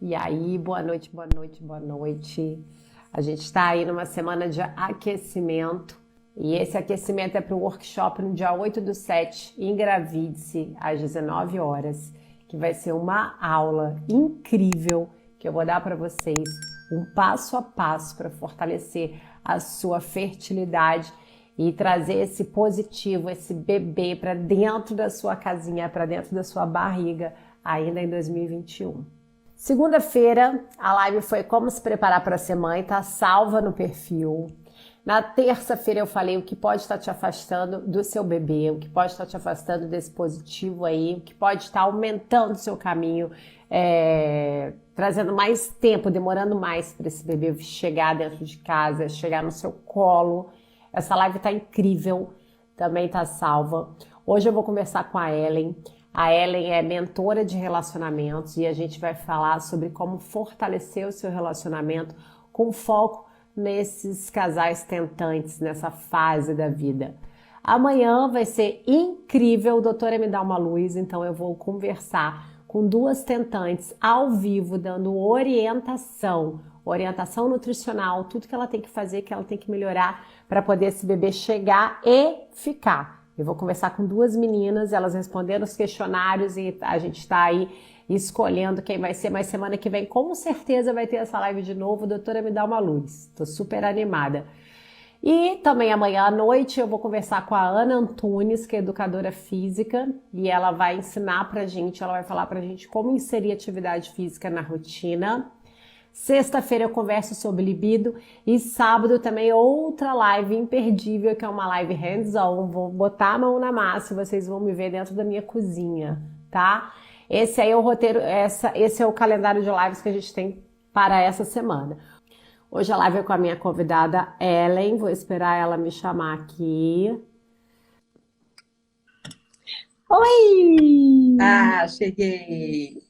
E aí, boa noite, boa noite, boa noite. A gente está aí numa semana de aquecimento e esse aquecimento é para o workshop no dia 8/7, Engravide-se, às 19 horas, que vai ser uma aula incrível que eu vou dar para vocês, um passo a passo para fortalecer a sua fertilidade e trazer esse positivo, esse bebê para dentro da sua casinha, para dentro da sua barriga, ainda em 2021. Segunda-feira, a live foi como se preparar para ser mãe, tá salva no perfil. Na terça-feira eu falei o que pode estar te afastando do seu bebê, o que pode estar te afastando desse positivo aí, o que pode estar aumentando o seu caminho, trazendo mais tempo, demorando mais para esse bebê chegar dentro de casa, chegar no seu colo. Essa live tá incrível, também tá salva. Hoje eu vou conversar com a Ellen. A Ellen é mentora de relacionamentos e a gente vai falar sobre como fortalecer o seu relacionamento com foco nesses casais tentantes, nessa fase da vida. Amanhã vai ser incrível, doutora me dá uma luz, então eu vou conversar com duas tentantes ao vivo, dando orientação nutricional, tudo que ela tem que fazer, que ela tem que melhorar para poder esse bebê chegar e ficar. Eu vou conversar com duas meninas, elas respondendo os questionários e a gente está aí escolhendo quem vai ser, mas semana que vem com certeza vai ter essa live de novo, doutora me dá uma luz, estou super animada. E também amanhã à noite eu vou conversar com a Ana Antunes, que é educadora física, e ela vai ensinar pra gente, ela vai falar pra gente como inserir atividade física na rotina. Sexta-feira eu converso sobre libido e sábado também outra live imperdível, que é uma live hands-on. Vou botar a mão na massa e vocês vão me ver dentro da minha cozinha, tá? Esse aí é o roteiro, esse é o calendário de lives que a gente tem para essa semana. Hoje a live é com a minha convidada Ellen, vou esperar ela me chamar aqui. Oi! Ah, cheguei.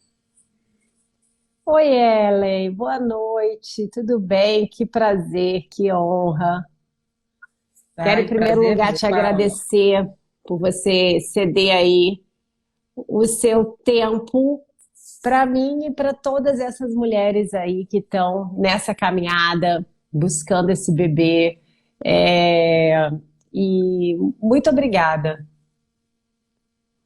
Oi, Ellen, boa noite, tudo bem? Que prazer, que honra. Quero, em Ai, primeiro prazer lugar, meu, te fala. agradecer por você ceder aí o seu tempo para mim e para todas essas mulheres aí que estão nessa caminhada, buscando esse bebê. É, E muito obrigada.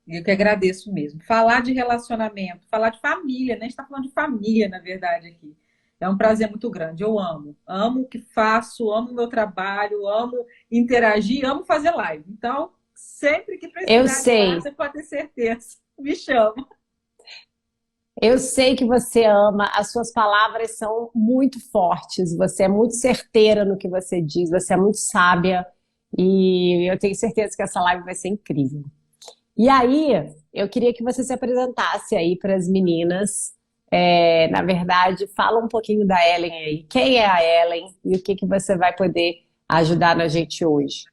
Eu que agradeço mesmo. Falar de relacionamento, falar de família, né? A gente está falando de família, na verdade, aqui. É um prazer muito grande. Eu amo. Amo o que faço, amo o meu trabalho, amo interagir, amo fazer live. Então, sempre que Eu precisar de live, sei, você pode ter certeza. Me chama. eu sei que você ama, as suas palavras são muito fortes, você é muito certeira no que você diz, você é muito sábia e eu tenho certeza que essa live vai ser incrível. E aí, eu queria que você se apresentasse aí para as meninas. Na verdade, fala um pouquinho da Ellen aí. Quem é a Ellen e o que que você vai poder ajudar na gente hoje?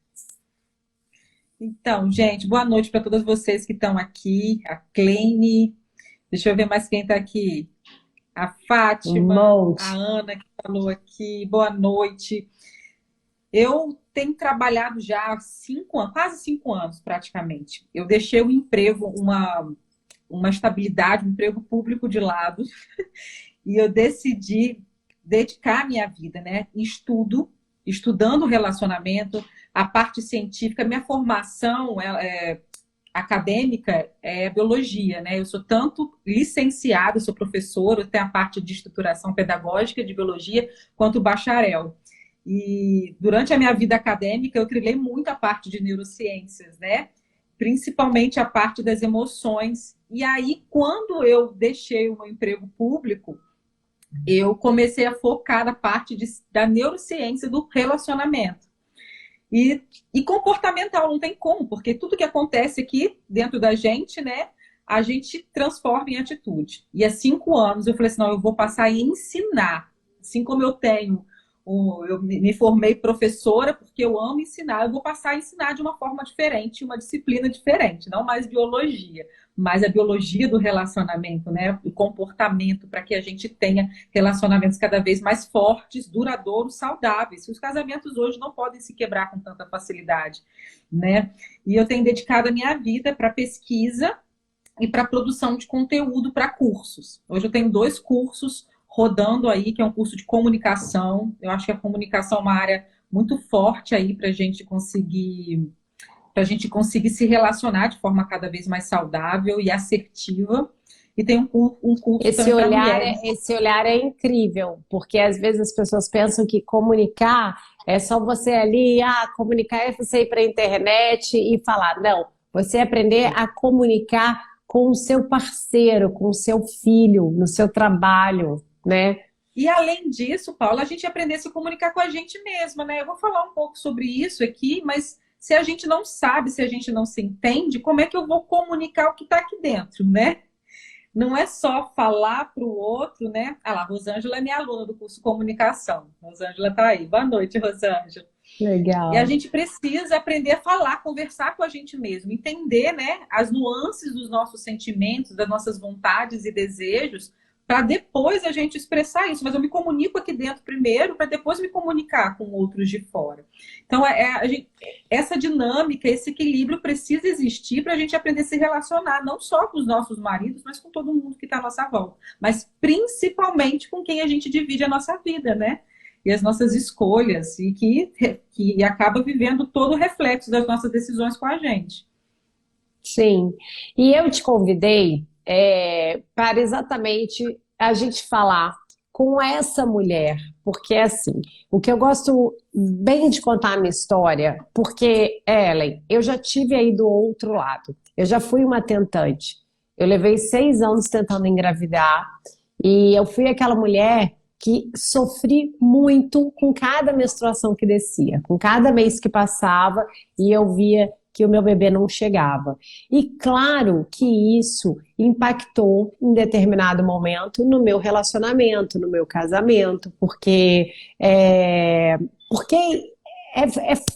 Então, gente, boa noite para todas vocês que estão aqui. A Kleine, deixa eu ver mais quem está aqui. A Um Fátima, a monte. Ana que falou aqui, boa noite. Eu tenho trabalhado já há 5 anos, quase 5 anos praticamente. Eu deixei o emprego, uma estabilidade, um emprego público de lado, e eu decidi dedicar minha vida, né, em estudando relacionamento, a parte científica. Minha formação acadêmica é biologia, né? Eu sou tanto licenciada, sou professora, tenho a parte de estruturação pedagógica de biologia, quanto bacharel. E durante a minha vida acadêmica, eu trilhei muito a parte de neurociências, né? Principalmente a parte das emoções. E aí, quando eu deixei o meu emprego público, eu comecei a focar na parte da neurociência do relacionamento. E, e comportamental, não tem como, porque tudo que acontece aqui dentro da gente, né, a gente transforma em atitude. E há 5 anos eu falei assim, não, eu vou passar a ensinar. Assim como eu me formei professora, porque eu amo ensinar, eu vou passar a ensinar de uma forma diferente, uma disciplina diferente, não mais biologia, mas a biologia do relacionamento, né, o comportamento, para que a gente tenha relacionamentos cada vez mais fortes, duradouros, saudáveis. Os casamentos hoje não podem se quebrar com tanta facilidade, né? E eu tenho dedicado a minha vida para pesquisa e para produção de conteúdo para cursos. Hoje eu tenho 2 cursos rodando aí, que é um curso de comunicação. Eu acho que a comunicação é uma área muito forte aí para a gente conseguir se relacionar de forma cada vez mais saudável e assertiva. E tem um curso Esse também para olhar, mulheres. esse olhar é incrível, porque às vezes as pessoas pensam que comunicar é só você ali, comunicar é você ir para a internet e falar. Não, você aprender a comunicar com o seu parceiro, com o seu filho, no seu trabalho, né? E além disso, Paula, a gente aprender a se comunicar com a gente mesma, né? Eu vou falar um pouco sobre isso aqui, mas se a gente não sabe, se a gente não se entende, como é que eu vou comunicar o que está aqui dentro, né? Não é só falar para o outro, né? Ah lá, Rosângela é minha aluna do curso Comunicação. Rosângela está aí. Boa noite, Rosângela. E a Legal. gente precisa aprender a falar, conversar com a gente mesmo, entender, né, as nuances dos nossos sentimentos, das nossas vontades e desejos, para depois a gente expressar isso. Mas eu me comunico aqui dentro primeiro, para depois me comunicar com outros de fora. Então, essa dinâmica, esse equilíbrio precisa existir para a gente aprender a se relacionar, não só com os nossos maridos, mas com todo mundo que está à nossa volta. Mas principalmente com quem a gente divide a nossa vida, né? E as nossas escolhas, e que acaba vivendo todo o reflexo das nossas decisões com a gente. Sim. E eu te convidei para exatamente a gente falar com essa mulher, porque assim, o que eu gosto bem de contar a minha história, porque, Ellen, eu já tive aí do outro lado. Eu já fui uma tentante. Eu levei 6 anos tentando engravidar e eu fui aquela mulher que sofri muito com cada menstruação que descia, com cada mês que passava e eu via que o meu bebê não chegava. E claro que isso impactou em determinado momento no meu relacionamento, no meu casamento, porque é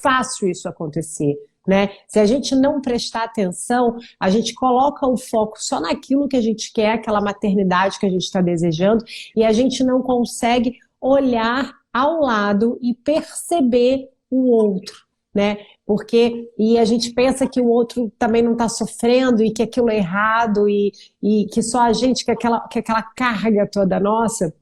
fácil isso acontecer. Né? Se a gente não prestar atenção, a gente coloca o foco só naquilo que a gente quer, aquela maternidade que a gente está desejando, e a gente não consegue olhar ao lado e perceber o outro, né? E a gente pensa que o outro também não está sofrendo e que aquilo é errado e que só a gente, que aquela carga toda nossa,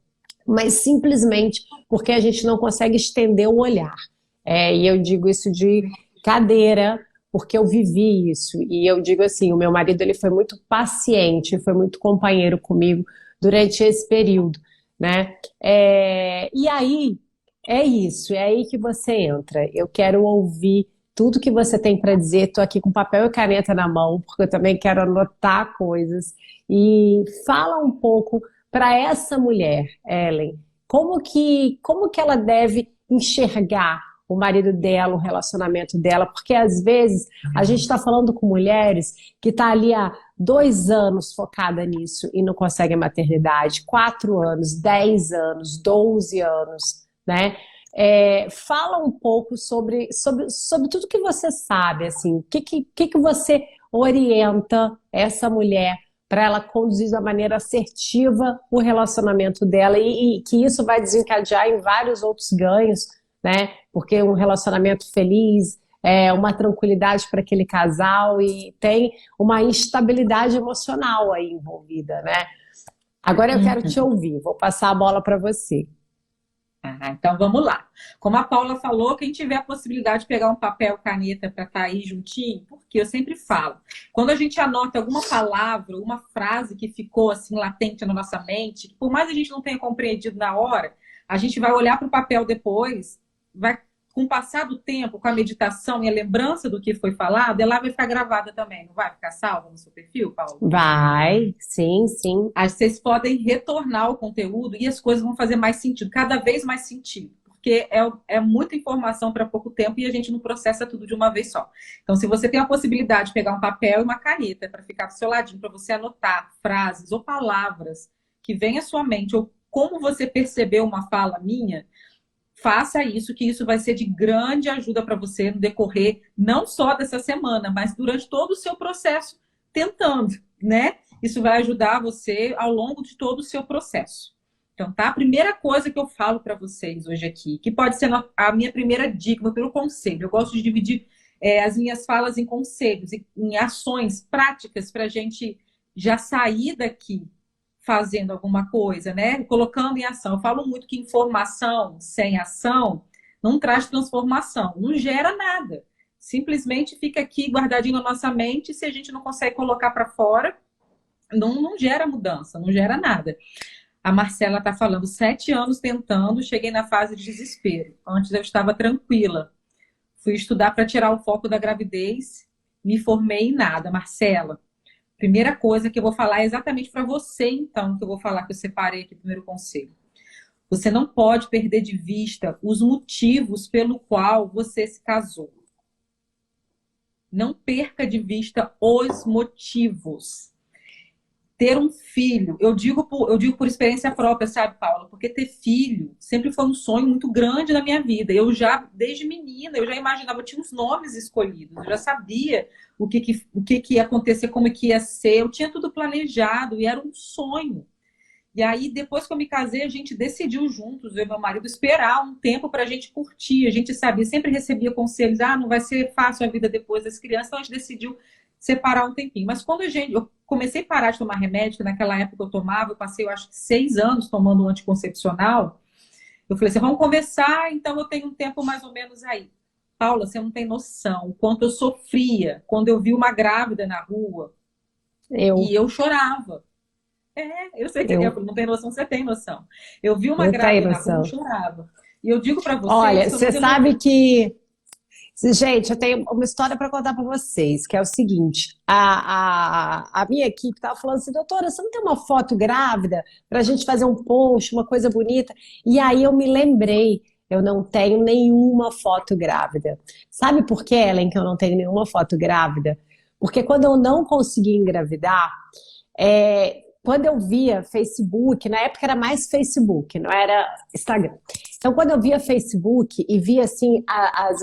mas simplesmente porque a gente não consegue estender o olhar. E eu digo isso de cadeira, porque eu vivi isso. E eu digo assim, o meu marido ele foi muito paciente, foi muito companheiro comigo durante esse período, né? E aí, é isso, é aí que você entra. Eu quero ouvir tudo que você tem para dizer. Estou aqui com papel e caneta na mão, porque eu também quero anotar coisas. E fala um pouco para essa mulher, Ellen, como que ela deve enxergar o marido dela, o relacionamento dela, porque às vezes a gente está falando com mulheres que está ali há 2 anos focada nisso e não consegue a maternidade, 4 anos, 10 anos, 12 anos, né? Fala um pouco sobre tudo que você sabe, assim, o que você orienta essa mulher para ela conduzir da maneira assertiva o relacionamento dela e que isso vai desencadear em vários outros ganhos, né? Porque um relacionamento feliz é uma tranquilidade para aquele casal e tem uma instabilidade emocional aí envolvida, né? Agora eu quero te ouvir, vou passar a bola para você. Então vamos lá. Como a Paula falou, quem tiver a possibilidade de pegar um papel, caneta para estar aí juntinho, porque eu sempre falo, quando a gente anota alguma palavra, uma frase que ficou assim latente na nossa mente, que por mais a gente não tenha compreendido na hora, a gente vai olhar para o papel depois, vai, com o passar do tempo, com a meditação e a lembrança do que foi falado, ela vai ficar gravada também, não vai ficar salva no seu perfil, Paula? Vai, sim, sim. Aí vocês podem retornar o conteúdo e as coisas vão fazer mais sentido, cada vez mais sentido. Porque é muita informação para pouco tempo e a gente não processa tudo de uma vez só. Então, se você tem a possibilidade de pegar um papel e uma caneta para ficar do seu ladinho, para você anotar frases ou palavras que vêm à sua mente, ou como você percebeu uma fala minha, faça isso, que isso vai ser de grande ajuda para você no decorrer, não só dessa semana, mas durante todo o seu processo tentando, né? Isso vai ajudar você ao longo de todo o seu processo. Então, tá? A primeira coisa que eu falo para vocês hoje aqui, que pode ser a minha primeira dica, meu primeiro conselho. Eu gosto de dividir as minhas falas em conselhos, em ações práticas para a gente já sair daqui fazendo alguma coisa, né? Colocando em ação. Eu falo muito que informação sem ação não traz transformação, não gera nada. Simplesmente fica aqui guardadinho na nossa mente, se a gente não consegue colocar para fora, não gera mudança, não gera nada. A Marcela está falando, 7 anos tentando, cheguei na fase de desespero. Antes eu estava tranquila. Fui estudar para tirar o foco da gravidez, me formei em nada. Marcela, primeira coisa que eu vou falar é exatamente para você, então, que eu vou falar, que eu separei aqui o primeiro conselho. Você não pode perder de vista os motivos pelo qual você se casou. Não perca de vista os motivos. Ter um filho, eu digo por experiência própria, sabe, Paula? Porque ter filho sempre foi um sonho muito grande na minha vida. Eu já, desde menina, eu já imaginava, eu tinha uns nomes escolhidos, eu já sabia o que ia acontecer, como que ia ser, eu tinha tudo planejado e era um sonho. E aí, depois que eu me casei, a gente decidiu juntos, eu e meu marido, esperar um tempo para a gente curtir. A gente sabia, sempre recebia conselhos, não vai ser fácil a vida depois das crianças, então a gente decidiu separar um tempinho. Mas quando eu comecei a parar de tomar remédio, que naquela época eu tomava, eu passei, eu acho que 6 anos tomando um anticoncepcional, eu falei assim, vamos conversar, então eu tenho um tempo mais ou menos aí. Paula, você não tem noção o quanto eu sofria quando eu vi uma grávida na rua e eu chorava. Eu sei que não tem noção, você tem noção. Eu vi uma grávida na rua e chorava. E eu digo para você... Olha, você sabe que... Gente, eu tenho uma história para contar para vocês, que é o seguinte, a minha equipe estava falando assim, doutora, você não tem uma foto grávida para a gente fazer um post, uma coisa bonita? E aí eu me lembrei, eu não tenho nenhuma foto grávida. Sabe por que, Ellen, que eu não tenho nenhuma foto grávida? Porque quando eu não consegui engravidar, quando eu via Facebook, na época era mais Facebook, não era Instagram. Então, quando eu via Facebook e via, assim,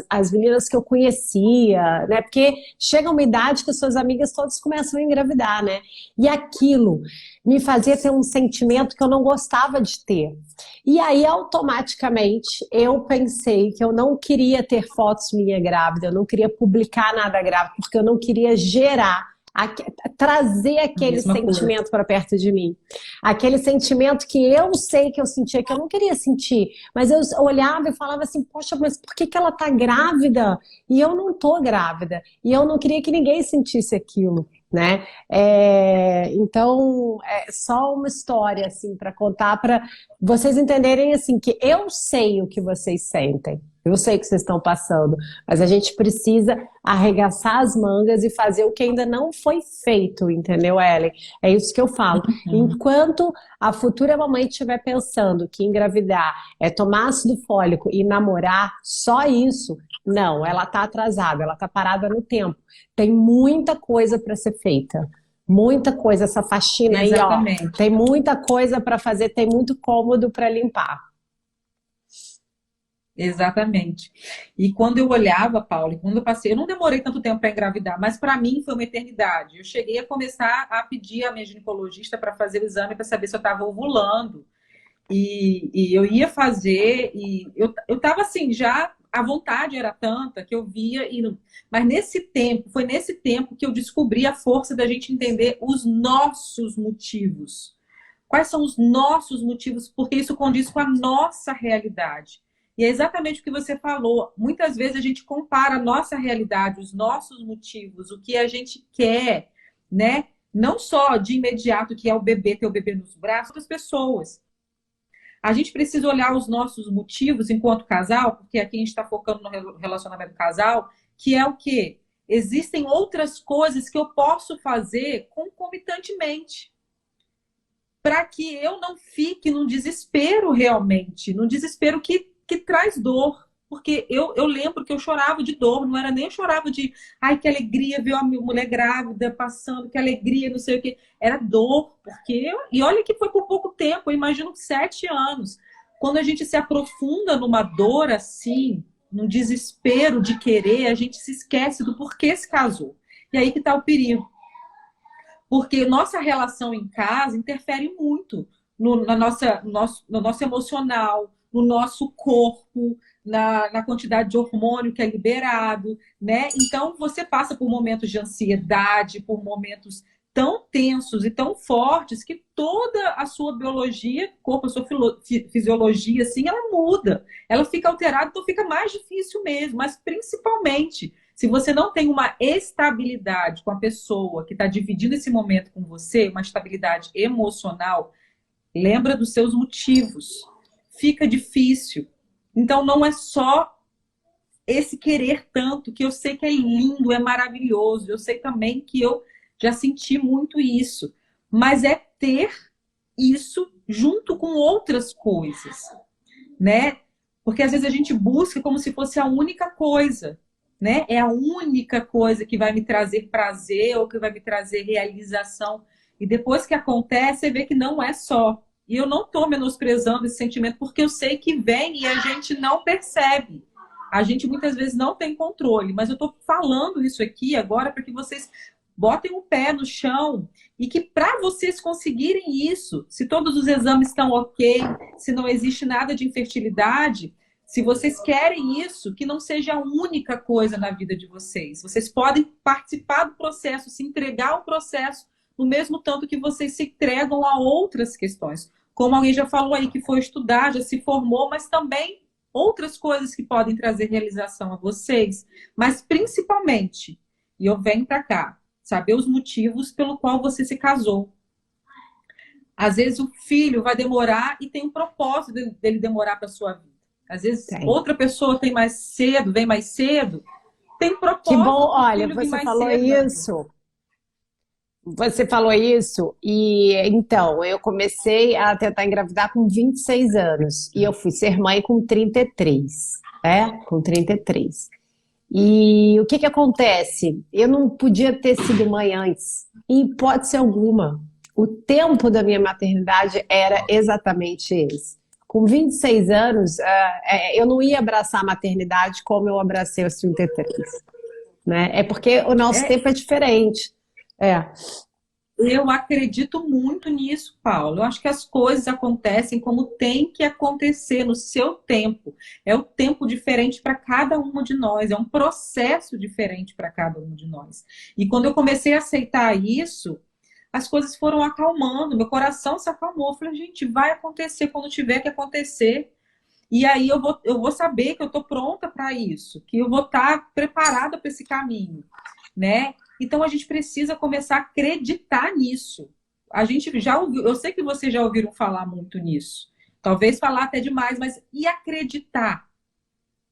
as meninas que eu conhecia, né? Porque chega uma idade que as suas amigas todas começam a engravidar, né? E aquilo me fazia ter um sentimento que eu não gostava de ter. E aí, automaticamente, eu pensei que eu não queria ter fotos minha grávida, eu não queria publicar nada grávida, porque eu não queria trazer aquele sentimento para perto de mim. Aquele sentimento que eu sei que eu sentia, que eu não queria sentir. Mas eu olhava e falava assim, poxa, mas por que ela tá grávida? E eu não tô grávida. E eu não queria que ninguém sentisse aquilo, né? Então, é só uma história, assim, para contar, para vocês entenderem, assim, que eu sei o que vocês sentem. Eu sei o que vocês estão passando, mas a gente precisa arregaçar as mangas e fazer o que ainda não foi feito, entendeu, Ellen? É isso que eu falo. Enquanto a futura mamãe estiver pensando que engravidar é tomar ácido fólico e namorar, só isso, não, ela está atrasada, ela está parada no tempo. Tem muita coisa para ser feita. Muita coisa, essa faxina Exatamente. aí, ó. Tem muita coisa para fazer, tem muito cômodo para limpar. Exatamente. E quando eu olhava, Paula, quando eu passei, eu não demorei tanto tempo para engravidar, mas para mim foi uma eternidade. Eu cheguei a começar a pedir à minha ginecologista para fazer o exame para saber se eu estava ovulando. E eu ia fazer, e eu estava assim, já a vontade era tanta que eu via, mas foi nesse tempo que eu descobri a força da gente entender os nossos motivos. Quais são os nossos motivos? Porque isso condiz com a nossa realidade. E é exatamente o que você falou. Muitas vezes a gente compara a nossa realidade, os nossos motivos, o que a gente quer, né? Não só de imediato, que é o bebê, ter o bebê nos braços, das pessoas. A gente precisa olhar os nossos motivos enquanto casal, porque aqui a gente está focando no relacionamento do casal, que é o quê? Existem outras coisas que eu posso fazer concomitantemente, para que eu não fique num desespero realmente, num desespero que traz dor. Porque eu lembro que eu chorava de dor, não era nem eu chorava de ai, que alegria ver uma mulher grávida passando, que alegria, não sei o quê. Era dor, e olha que foi por pouco tempo, eu imagino 7 anos. Quando a gente se aprofunda numa dor assim, num desespero de querer, a gente se esquece do porquê se casou. E aí que está o perigo. Porque nossa relação em casa interfere muito no nosso emocional, no nosso corpo, na quantidade de hormônio que é liberado, né? Então, você passa por momentos de ansiedade, por momentos tão tensos e tão fortes que toda a sua biologia, corpo, a sua fisiologia, assim, ela muda. Ela fica alterada, então fica mais difícil mesmo. Mas principalmente, se você não tem uma estabilidade com a pessoa que está dividindo esse momento com você, uma estabilidade emocional, lembra dos seus motivos. Fica difícil. Então não é só esse querer tanto, que eu sei que é lindo, é maravilhoso. Eu sei também que eu já senti muito isso. Mas é ter isso junto com outras coisas, né? Porque às vezes a gente busca como se fosse a única coisa, né? É a única coisa que vai me trazer prazer ou que vai me trazer realização. E depois que acontece, você vê que não é só. E eu não estou menosprezando esse sentimento, porque eu sei que vem e a gente não percebe. A gente muitas vezes não tem controle, mas eu estou falando isso aqui agora para que vocês botem o pé no chão e que para vocês conseguirem isso, se todos os exames estão ok, se não existe nada de infertilidade, se vocês querem isso, que não seja a única coisa na vida de vocês. Vocês podem participar do processo, se entregar ao processo, no mesmo tanto que vocês se entregam a outras questões. Como alguém já falou aí, que foi estudar, já se formou, mas também outras coisas que podem trazer realização a vocês. Mas principalmente, e eu venho para cá, saber os motivos pelo qual você se casou. Às vezes o filho vai demorar e tem um propósito dele demorar para sua vida. Às vezes outra pessoa tem mais cedo, vem mais cedo, tem propósito. Que bom, olha, você falou isso. Você falou isso e então eu comecei a tentar engravidar com 26 anos e eu fui ser mãe com 33, né? Com 33. E o que que acontece? Eu não podia ter sido mãe antes, em hipótese alguma. O tempo da minha maternidade era exatamente esse. Com 26 anos, eu não ia abraçar a maternidade como eu abracei aos 33, né? É porque o nosso tempo é diferente. Eu acredito muito nisso, Paulo. Eu acho que as coisas acontecem como tem que acontecer no seu tempo. É o tempo diferente para cada uma de nós, é um processo diferente para cada um de nós. E quando eu comecei a aceitar isso, as coisas foram acalmando, meu coração se acalmou. Eu falei, gente, vai acontecer quando tiver que acontecer. E aí eu vou saber que eu estou pronta para isso, que eu vou estar preparada para esse caminho, né? Então a gente precisa começar a acreditar nisso. A gente já ouviu, eu sei que vocês já ouviram falar muito nisso. Talvez falar até demais, mas e acreditar?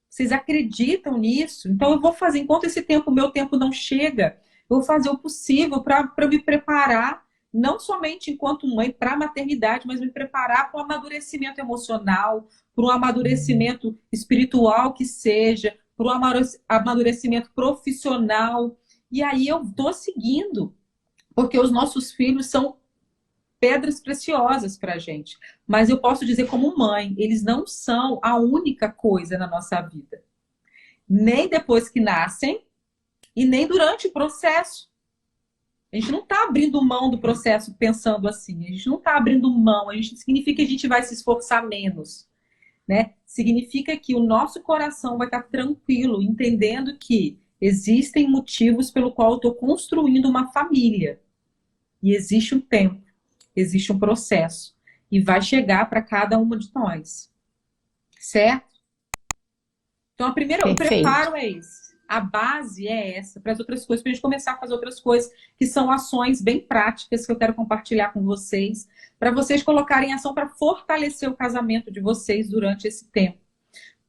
Vocês acreditam nisso? Então eu vou fazer, enquanto esse tempo, meu tempo não chega, eu vou fazer o possível para me preparar, não somente enquanto mãe para a maternidade, mas me preparar para o amadurecimento emocional, para o amadurecimento espiritual que seja, para o amadurecimento profissional. E aí eu estou seguindo, porque os nossos filhos são pedras preciosas para a gente. Mas eu posso dizer como mãe, eles não são a única coisa na nossa vida. Nem depois que nascem e nem durante o processo. A gente não está abrindo mão do processo pensando assim. A gente não está abrindo mão. A gente significa que a gente vai se esforçar menos, né? Significa que o nosso coração vai estar tranquilo, entendendo que existem motivos pelo qual eu estou construindo uma família. E existe um tempo, existe um processo. E vai chegar para cada uma de nós. Certo? Então, o preparo é esse. A base é essa, para as outras coisas, para a gente começar a fazer outras coisas, que são ações bem práticas que eu quero compartilhar com vocês, para vocês colocarem em ação para fortalecer o casamento de vocês durante esse tempo.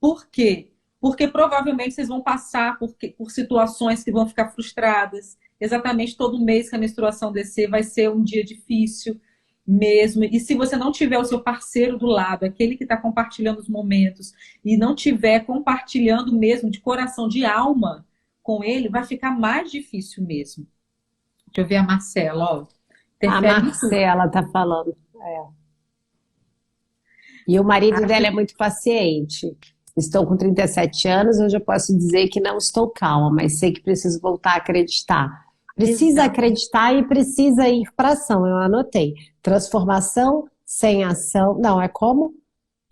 Por quê? Porque provavelmente vocês vão passar por situações que vão ficar frustradas. Exatamente todo mês que a menstruação descer vai ser um dia difícil mesmo. E se você não tiver o seu parceiro do lado, aquele que está compartilhando os momentos, e não tiver compartilhando mesmo de coração, de alma com ele, vai ficar mais difícil mesmo. Deixa eu ver a Marcela, ó. A Marcela está falando. E o marido dela é muito paciente. Estou com 37 anos, hoje eu posso dizer que não estou calma, mas sei que preciso voltar a acreditar. Precisa acreditar e precisa ir para ação, eu anotei. Transformação sem ação, não, é como?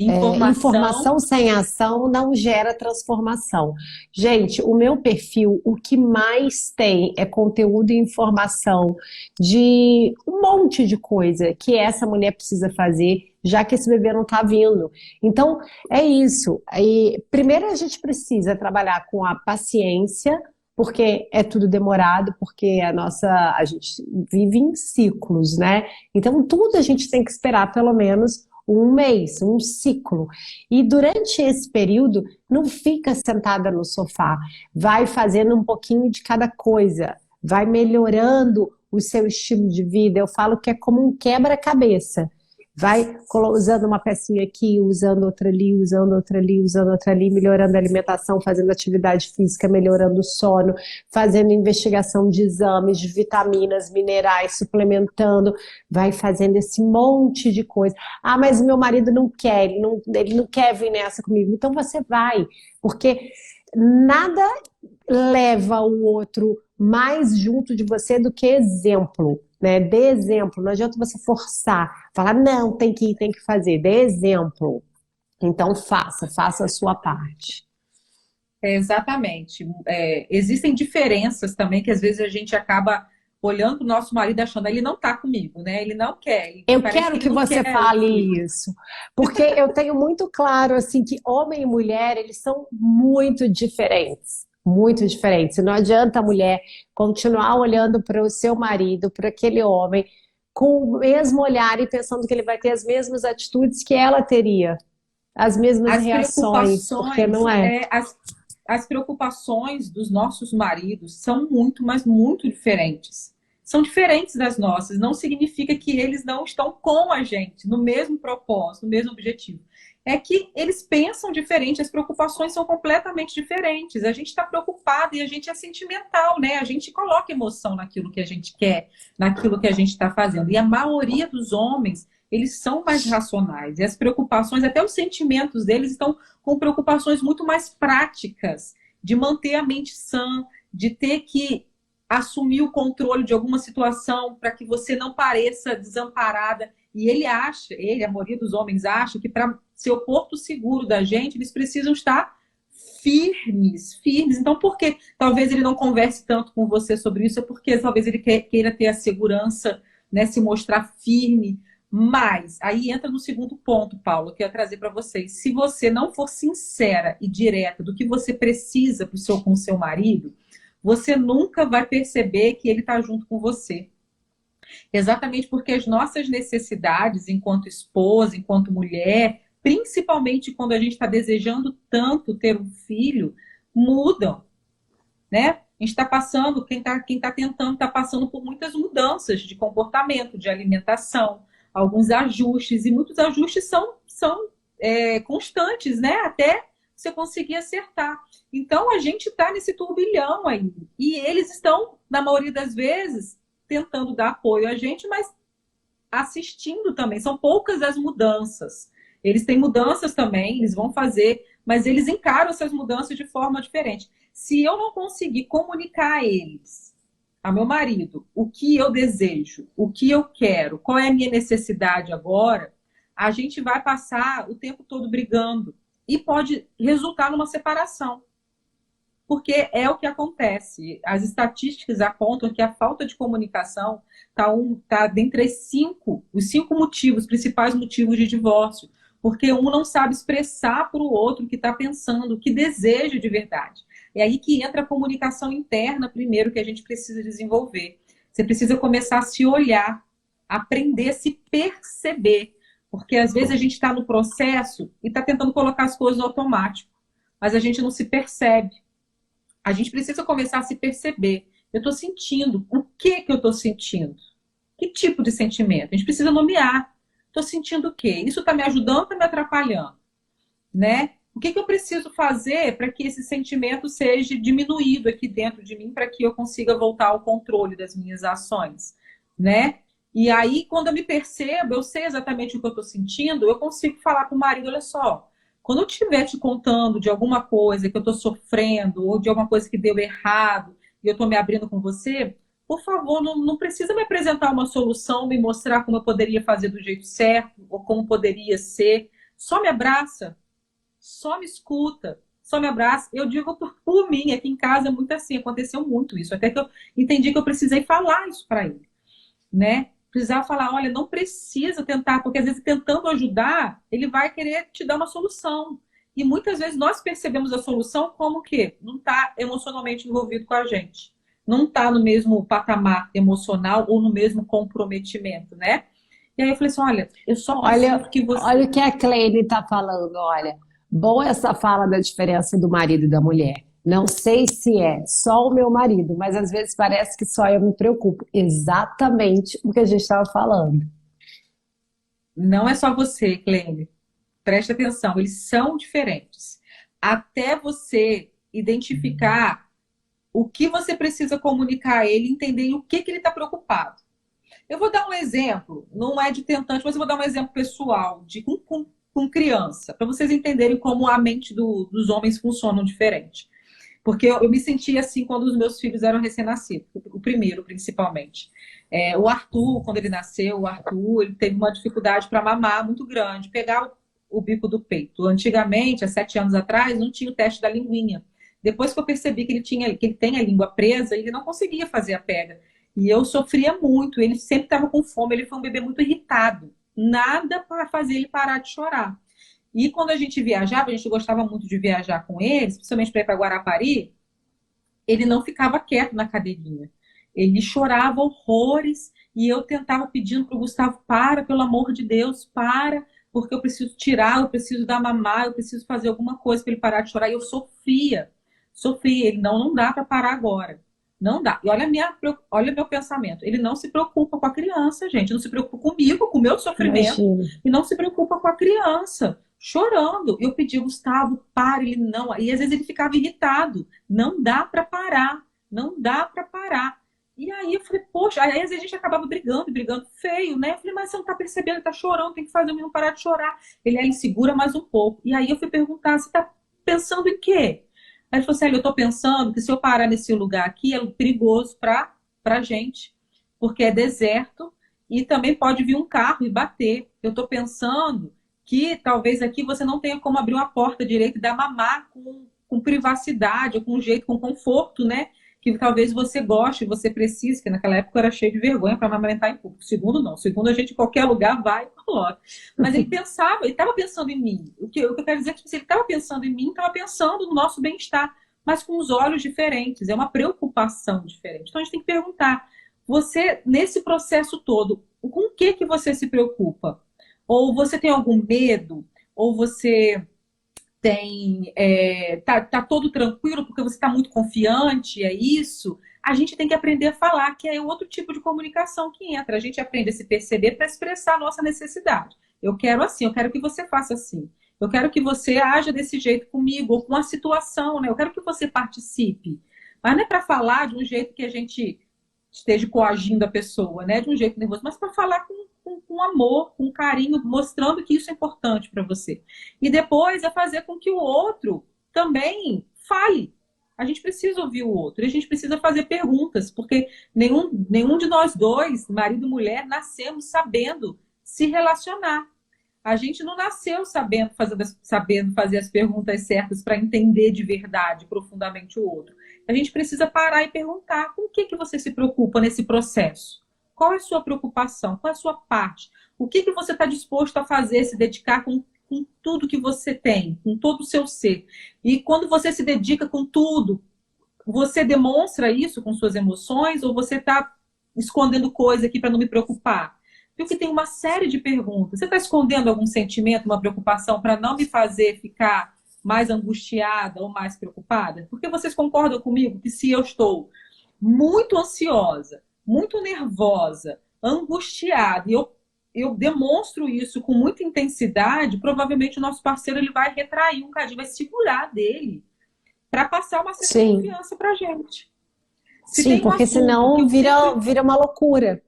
Informação. Informação sem ação não gera transformação. Gente, o meu perfil, o que mais tem é conteúdo e informação de um monte de coisa que essa mulher precisa fazer, já que esse bebê não está vindo. Então, é isso. E, primeiro, a gente precisa trabalhar com a paciência, porque é tudo demorado, porque a gente vive em ciclos, né? Então, tudo a gente tem que esperar pelo menos um mês, um ciclo. E durante esse período, não fica sentada no sofá, vai fazendo um pouquinho de cada coisa, vai melhorando o seu estilo de vida. Eu falo que é como um quebra-cabeça. Vai usando uma pecinha aqui, usando outra ali, usando outra ali, usando outra ali, melhorando a alimentação, fazendo atividade física, melhorando o sono, fazendo investigação de exames, de vitaminas, minerais, suplementando, vai fazendo esse monte de coisa. Ah, mas meu marido não quer, ele não quer vir nessa comigo. Então você vai, porque nada leva o outro mais junto de você do que exemplo, né? Dê exemplo, não adianta você forçar, falar, não, tem que ir, tem que fazer, dê exemplo. Então faça a sua parte. Exatamente. Existem diferenças também que às vezes a gente acaba olhando o nosso marido e achando, ele não está comigo, né? Ele não quer. Eu Parece quero ele que não você quer fale isso, porque eu tenho muito claro assim que homem e mulher, eles são muito diferentes. Muito diferentes. Não adianta a mulher continuar olhando para o seu marido, para aquele homem, com o mesmo olhar e pensando que ele vai ter as mesmas atitudes que ela teria, as mesmas As reações, porque preocupações, não é. as preocupações dos nossos maridos são muito, mas muito diferentes. São diferentes das nossas. Não significa que eles não estão com a gente, no mesmo propósito, no mesmo objetivo. É que eles pensam diferente, as preocupações são completamente diferentes. A gente está preocupado e a gente é sentimental, né? A gente coloca emoção naquilo que a gente quer, naquilo que a gente está fazendo. E a maioria dos homens, eles são mais racionais. E as preocupações, até os sentimentos deles estão com preocupações muito mais práticas, de manter a mente sã, de ter que assumir o controle de alguma situação para que você não pareça desamparada. E a maioria dos homens acha que para ser o porto seguro da gente, eles precisam estar firmes, firmes. Então, por que talvez ele não converse tanto com você sobre isso? É porque talvez ele queira ter a segurança, né, se mostrar firme. Mas aí entra no segundo ponto, Paulo, que eu ia trazer para vocês. Se você não for sincera e direta do que você precisa com o seu marido, você nunca vai perceber que ele está junto com você. Exatamente porque as nossas necessidades enquanto esposa, enquanto mulher, principalmente quando a gente está desejando tanto ter um filho, mudam, né? A gente está passando, quem tá tentando, está passando por muitas mudanças de comportamento, de alimentação, alguns ajustes, e muitos ajustes são constantes, né? Até você conseguir acertar. Então, a gente está nesse turbilhão aí. E eles estão, na maioria das vezes, tentando dar apoio a gente, mas assistindo também. São poucas as mudanças. Eles têm mudanças também, eles vão fazer, mas eles encaram essas mudanças de forma diferente. Se eu não conseguir comunicar a eles, a meu marido, o que eu desejo, o que eu quero, qual é a minha necessidade agora, a gente vai passar o tempo todo brigando e pode resultar numa separação. Porque é o que acontece. As estatísticas apontam que a falta de comunicação está dentre os cinco motivos, principais motivos de divórcio. Porque um não sabe expressar para o outro o que está pensando, o que deseja de verdade. É aí que entra a comunicação interna primeiro que a gente precisa desenvolver. Você precisa começar a se olhar, aprender a se perceber. Porque às vezes a gente está no processo e está tentando colocar as coisas no automático. Mas a gente não se percebe. A gente precisa começar a se perceber. Eu estou sentindo. O que eu estou sentindo? Que tipo de sentimento? A gente precisa nomear. Estou sentindo o quê? Isso está me ajudando ou está me atrapalhando? Né? O que eu preciso fazer para que esse sentimento seja diminuído aqui dentro de mim para que eu consiga voltar ao controle das minhas ações? Né? E aí, quando eu me percebo, eu sei exatamente o que eu estou sentindo, eu consigo falar para o marido, olha só, quando eu estiver te contando de alguma coisa que eu estou sofrendo, ou de alguma coisa que deu errado, e eu estou me abrindo com você, por favor, não precisa me apresentar uma solução, me mostrar como eu poderia fazer do jeito certo, ou como poderia ser. só me abraça, só me escuta, só me abraça. Eu digo por mim, aqui em casa é muito assim, aconteceu muito isso, até que eu entendi que eu precisei falar isso para ele, né? Precisava falar, olha, não precisa tentar, porque às vezes tentando ajudar, ele vai querer te dar uma solução. E muitas vezes nós percebemos a solução como que não está emocionalmente envolvido com a gente. Não está no mesmo patamar emocional ou no mesmo comprometimento, né? E aí eu falei assim, olha, eu só Olha, preciso que olha você... o que a Cleide está falando, olha. Bom essa fala da diferença do marido e da mulher. Não sei se é só o meu marido, mas às vezes parece que só eu me preocupo. Exatamente o que a gente estava falando. Não é só você, Clênia. Preste atenção, eles são diferentes. Até você identificar o que você precisa comunicar a ele, entender o que ele está preocupado. Eu vou dar um exemplo, não é de tentante, mas eu vou dar um exemplo pessoal, com criança, para vocês entenderem como a mente dos homens funcionam diferente. Porque eu me senti assim quando os meus filhos eram recém-nascidos, o primeiro principalmente. O Arthur, quando ele nasceu, ele teve uma dificuldade para mamar muito grande, pegar o bico do peito. Antigamente, há 7 anos atrás, não tinha o teste da linguinha. Depois que eu percebi que ele tem a língua presa, ele não conseguia fazer a pega. E eu sofria muito, ele sempre estava com fome, ele foi um bebê muito irritado. Nada para fazer ele parar de chorar. E quando a gente viajava, a gente gostava muito de viajar com eles, principalmente para ir para Guarapari, ele não ficava quieto na cadeirinha. Ele chorava horrores e eu tentava pedindo para o Gustavo, para, pelo amor de Deus, para, porque eu preciso tirar, eu preciso dar mamar, eu preciso fazer alguma coisa para ele parar de chorar. E eu sofria. Ele não dá para parar agora. Não dá. E olha meu pensamento. Ele não se preocupa com a criança, gente. Não se preocupa comigo, com o meu sofrimento. Imagina. E não se preocupa com a criança. Chorando. Eu pedi, Gustavo, para. Ele não. E às vezes ele ficava irritado. Não dá para parar. Não dá para parar. E aí eu falei, poxa, aí às vezes a gente acabava brigando feio, né? Eu falei, mas você não tá percebendo, ele tá chorando, tem que fazer o menino parar de chorar. Ele segura mais um pouco. E aí eu fui perguntar, você tá pensando em quê? Aí ele falou assim, eu tô pensando que se eu parar nesse lugar aqui é perigoso pra gente, porque é deserto e também pode vir um carro e bater. Eu tô pensando que talvez aqui você não tenha como abrir uma porta direita e dar mamar com privacidade, ou com jeito, com conforto, né? Que talvez você goste, você precise, que naquela época eu era cheio de vergonha para amamentar em público. Segundo, não. Segundo, a gente em qualquer lugar vai e coloca. Mas ele estava pensando em mim. O que eu quero dizer é que se ele estava pensando em mim, estava pensando no nosso bem-estar, mas com os olhos diferentes. É uma preocupação diferente. Então a gente tem que perguntar, você, nesse processo todo, com o que você se preocupa? Ou você tem algum medo? Ou você tá todo tranquilo porque você está muito confiante, é isso? A gente tem que aprender a falar, que é outro tipo de comunicação que entra. A gente aprende a se perceber para expressar a nossa necessidade. Eu quero assim, eu quero que você faça assim. Eu quero que você haja desse jeito comigo, ou com a situação, né? Eu quero que você participe. Mas não é para falar de um jeito que a gente esteja coagindo a pessoa, né? De um jeito nervoso, mas para falar com amor, com carinho, mostrando que isso é importante para você. E depois é fazer com que o outro também fale. A gente precisa ouvir o outro, e a gente precisa fazer perguntas, porque nenhum de nós dois, marido e mulher, nascemos sabendo se relacionar. A gente não nasceu sabendo fazer as perguntas certas para entender de verdade, profundamente o outro. A gente precisa parar e perguntar com o que você se preocupa nesse processo? Qual é a sua preocupação? Qual é a sua parte? O que você está disposto a fazer, se dedicar com tudo que você tem, com todo o seu ser? E quando você se dedica com tudo, você demonstra isso com suas emoções ou você está escondendo coisa aqui para não me preocupar? Porque tem uma série de perguntas. Você está escondendo algum sentimento, uma preocupação para não me fazer ficar mais angustiada ou mais preocupada? Porque vocês concordam comigo que se eu estou muito ansiosa, muito nervosa, angustiada, e eu demonstro isso com muita intensidade, provavelmente o nosso parceiro ele vai retrair um cadinho, vai segurar dele para passar uma certa Sim, confiança para a gente. Se sim, tem um porque assunto que senão eu sempre vira uma loucura.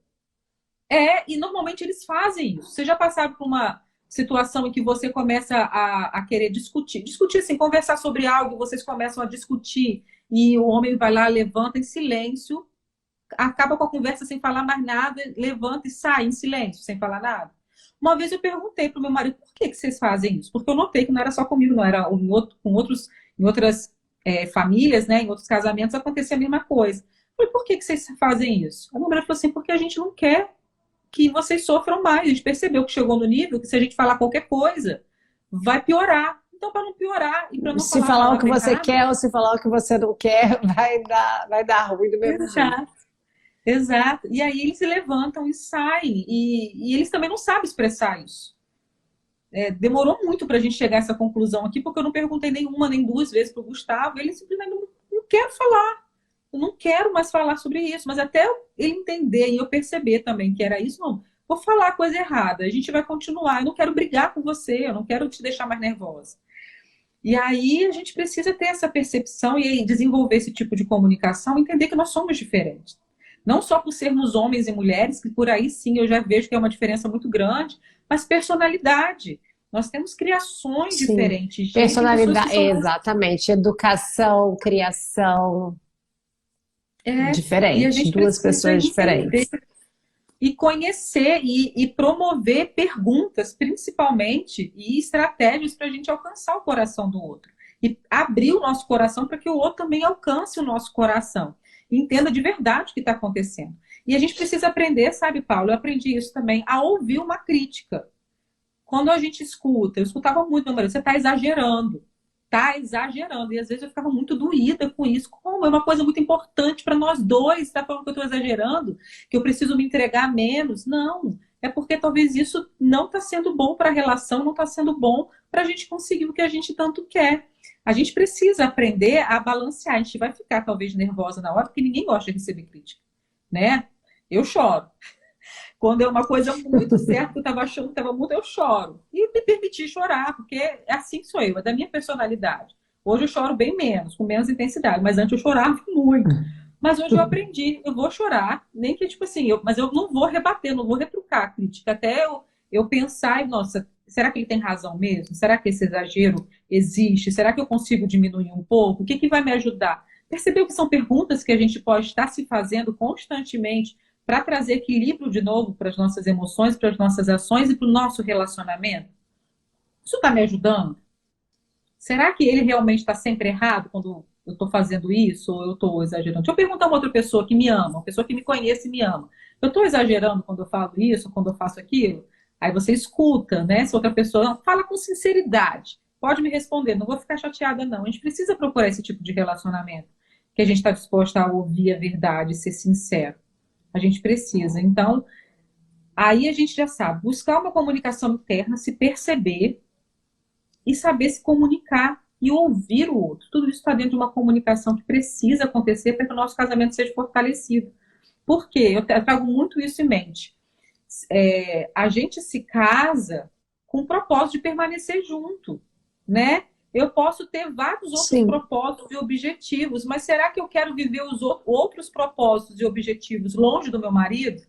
E normalmente eles fazem isso. Você já passaram por uma situação em que você começa a querer discutir, assim, conversar sobre algo, vocês começam a discutir e o homem vai lá, levanta em silêncio, acaba com a conversa sem falar mais nada, levanta e sai em silêncio, sem falar nada. Uma vez eu perguntei para o meu marido, por que vocês fazem isso? Porque eu notei que não era só comigo, não era em outras famílias, né, em outros casamentos acontecia a mesma coisa. Eu falei, por que vocês fazem isso? A minha mulher falou assim, porque a gente não quer que vocês sofram mais. A gente percebeu que chegou no nível que se a gente falar qualquer coisa, vai piorar. Então, para não piorar e para não Se falar a falar o que palavra você errada, quer ou se falar o que você não quer, vai dar ruim do mesmo jeito. exato, exato. E aí eles se levantam e saem. E eles também não sabem expressar isso. Demorou muito para a gente chegar a essa conclusão aqui, porque eu não perguntei nenhuma, nem duas vezes para o Gustavo. Ele simplesmente não quer falar. Eu não quero mais falar sobre isso. Mas até ele entender e eu perceber também que era isso, não. Vou falar a coisa errada. A gente vai continuar. Eu não quero brigar com você. Eu não quero te deixar mais nervosa. E aí a gente precisa ter essa percepção e desenvolver esse tipo de comunicação, entender que nós somos diferentes. Não só por sermos homens e mulheres, que por aí sim eu já vejo que é uma diferença muito grande, mas personalidade. Nós temos criações Sim, diferentes, gente, pessoas que personalidade, são mais... exatamente, educação, criação, E a diferente, gente duas precisa pessoas entender diferentes. e conhecer e promover perguntas, principalmente, e estratégias para a gente alcançar o coração do outro. E abrir o nosso coração para que o outro também alcance o nosso coração. E entenda de verdade o que está acontecendo. E a gente precisa aprender, sabe, Paulo? Eu aprendi isso também, a ouvir uma crítica. Quando a gente escuta, eu escutava muito, meu marido, você está exagerando. Está exagerando. E às vezes eu ficava muito doída com isso. Como? É uma coisa muito importante para nós dois. Está falando que eu estou exagerando? Que eu preciso me entregar menos? Não. É porque talvez isso não está sendo bom para a relação, não está sendo bom para a gente conseguir o que a gente tanto quer. A gente precisa aprender a balancear. A gente vai ficar talvez nervosa na hora, porque ninguém gosta de receber crítica, né? Eu choro. Quando é uma coisa muito certa, que eu estava achando que estava muito, eu choro. E me permiti chorar, porque é assim que sou eu, é da minha personalidade. Hoje eu choro bem menos, com menos intensidade, mas antes eu chorava muito. Mas hoje eu aprendi, eu vou chorar, nem que, tipo assim, mas eu não vou rebater, não vou retrucar a crítica, até eu pensar, nossa, será que ele tem razão mesmo? Será que esse exagero existe? Será que eu consigo diminuir um pouco? O que vai me ajudar? Percebeu que são perguntas que a gente pode estar se fazendo constantemente para trazer equilíbrio de novo para as nossas emoções, para as nossas ações e para o nosso relacionamento? Isso está me ajudando? Será que ele realmente está sempre errado quando eu estou fazendo isso ou eu estou exagerando? Deixa eu perguntar a uma outra pessoa que me ama, uma pessoa que me conhece e me ama. Eu estou exagerando quando eu falo isso, quando eu faço aquilo? Aí você escuta, né? Se outra pessoa fala com sinceridade, pode me responder, não vou ficar chateada, não. A gente precisa procurar esse tipo de relacionamento, que a gente está disposto a ouvir a verdade e ser sincero. A gente precisa. Então, aí a gente já sabe, buscar uma comunicação interna, se perceber e saber se comunicar e ouvir o outro. Tudo isso está dentro de uma comunicação que precisa acontecer para que o nosso casamento seja fortalecido. Por quê? Eu trago muito isso em mente. A gente se casa com o propósito de permanecer junto, né? Eu posso ter vários outros Sim. propósitos e objetivos, mas será que eu quero viver os outros propósitos e objetivos longe do meu marido?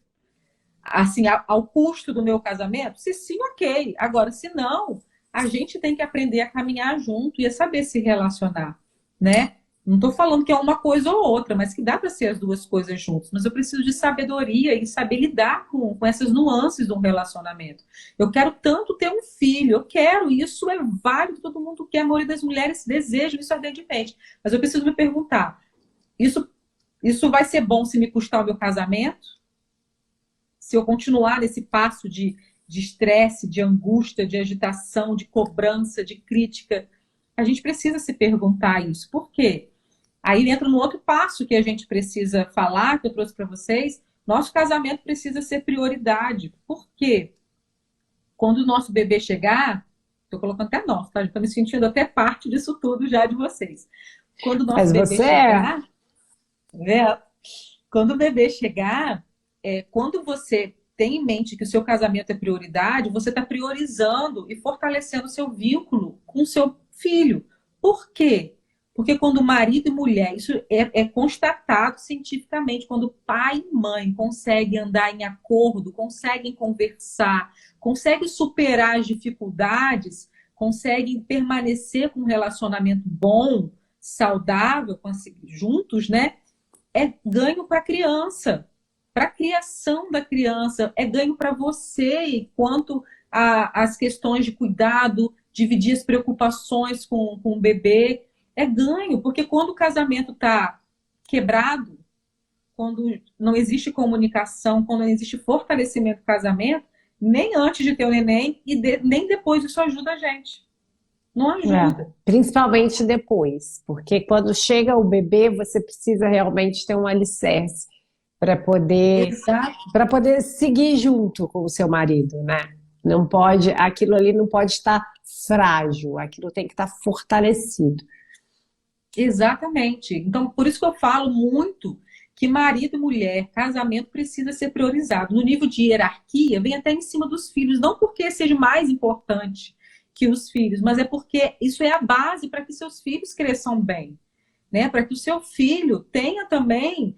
Assim, ao custo do meu casamento? Se sim, ok. Agora, se não, a gente tem que aprender a caminhar junto e a saber se relacionar, né? Não estou falando que é uma coisa ou outra, mas que dá para ser as duas coisas juntas. Mas eu preciso de sabedoria e saber lidar com essas nuances de um relacionamento. Eu quero tanto ter um filho, eu quero, isso é válido, todo mundo quer, a maioria das mulheres desejam isso ardentemente. Mas eu preciso me perguntar, isso vai ser bom se me custar o meu casamento? Se eu continuar nesse passo de estresse, de angústia, de agitação, de cobrança, de crítica? A gente precisa se perguntar isso. Por quê? Aí entra no outro passo que a gente precisa falar, que eu trouxe para vocês. Nosso casamento precisa ser prioridade. Por quê? Quando o nosso bebê chegar, estou colocando até nosso, tá? Estou me sentindo até parte disso tudo já de vocês. Quando o nosso Mas bebê você chegar, né? Quando o bebê chegar, quando você tem em mente que o seu casamento é prioridade, você está priorizando e fortalecendo o seu vínculo com o seu filho. Por quê? Porque quando marido e mulher, isso é constatado cientificamente, quando pai e mãe conseguem andar em acordo, conseguem conversar, conseguem superar as dificuldades, conseguem permanecer com um relacionamento bom, saudável, juntos, né? É ganho para a criança, para a criação da criança, é ganho para você enquanto as questões de cuidado, dividir as preocupações com o bebê. É ganho, porque quando o casamento está quebrado, quando não existe comunicação, quando não existe fortalecimento do casamento, nem antes de ter o neném nem depois isso ajuda a gente. Não É, ajuda. principalmente depois, porque quando chega o bebê, você precisa realmente ter um alicerce para poder Exato. para poder seguir junto com o seu marido, né? Não pode, aquilo ali não pode estar frágil, aquilo tem que estar fortalecido. Exatamente. Então, por isso que eu falo muito que marido e mulher, casamento precisa ser priorizado. No nível de hierarquia, vem até em cima dos filhos, não porque seja mais importante que os filhos, mas é porque isso é a base para que seus filhos cresçam bem, né? Para que o seu filho tenha também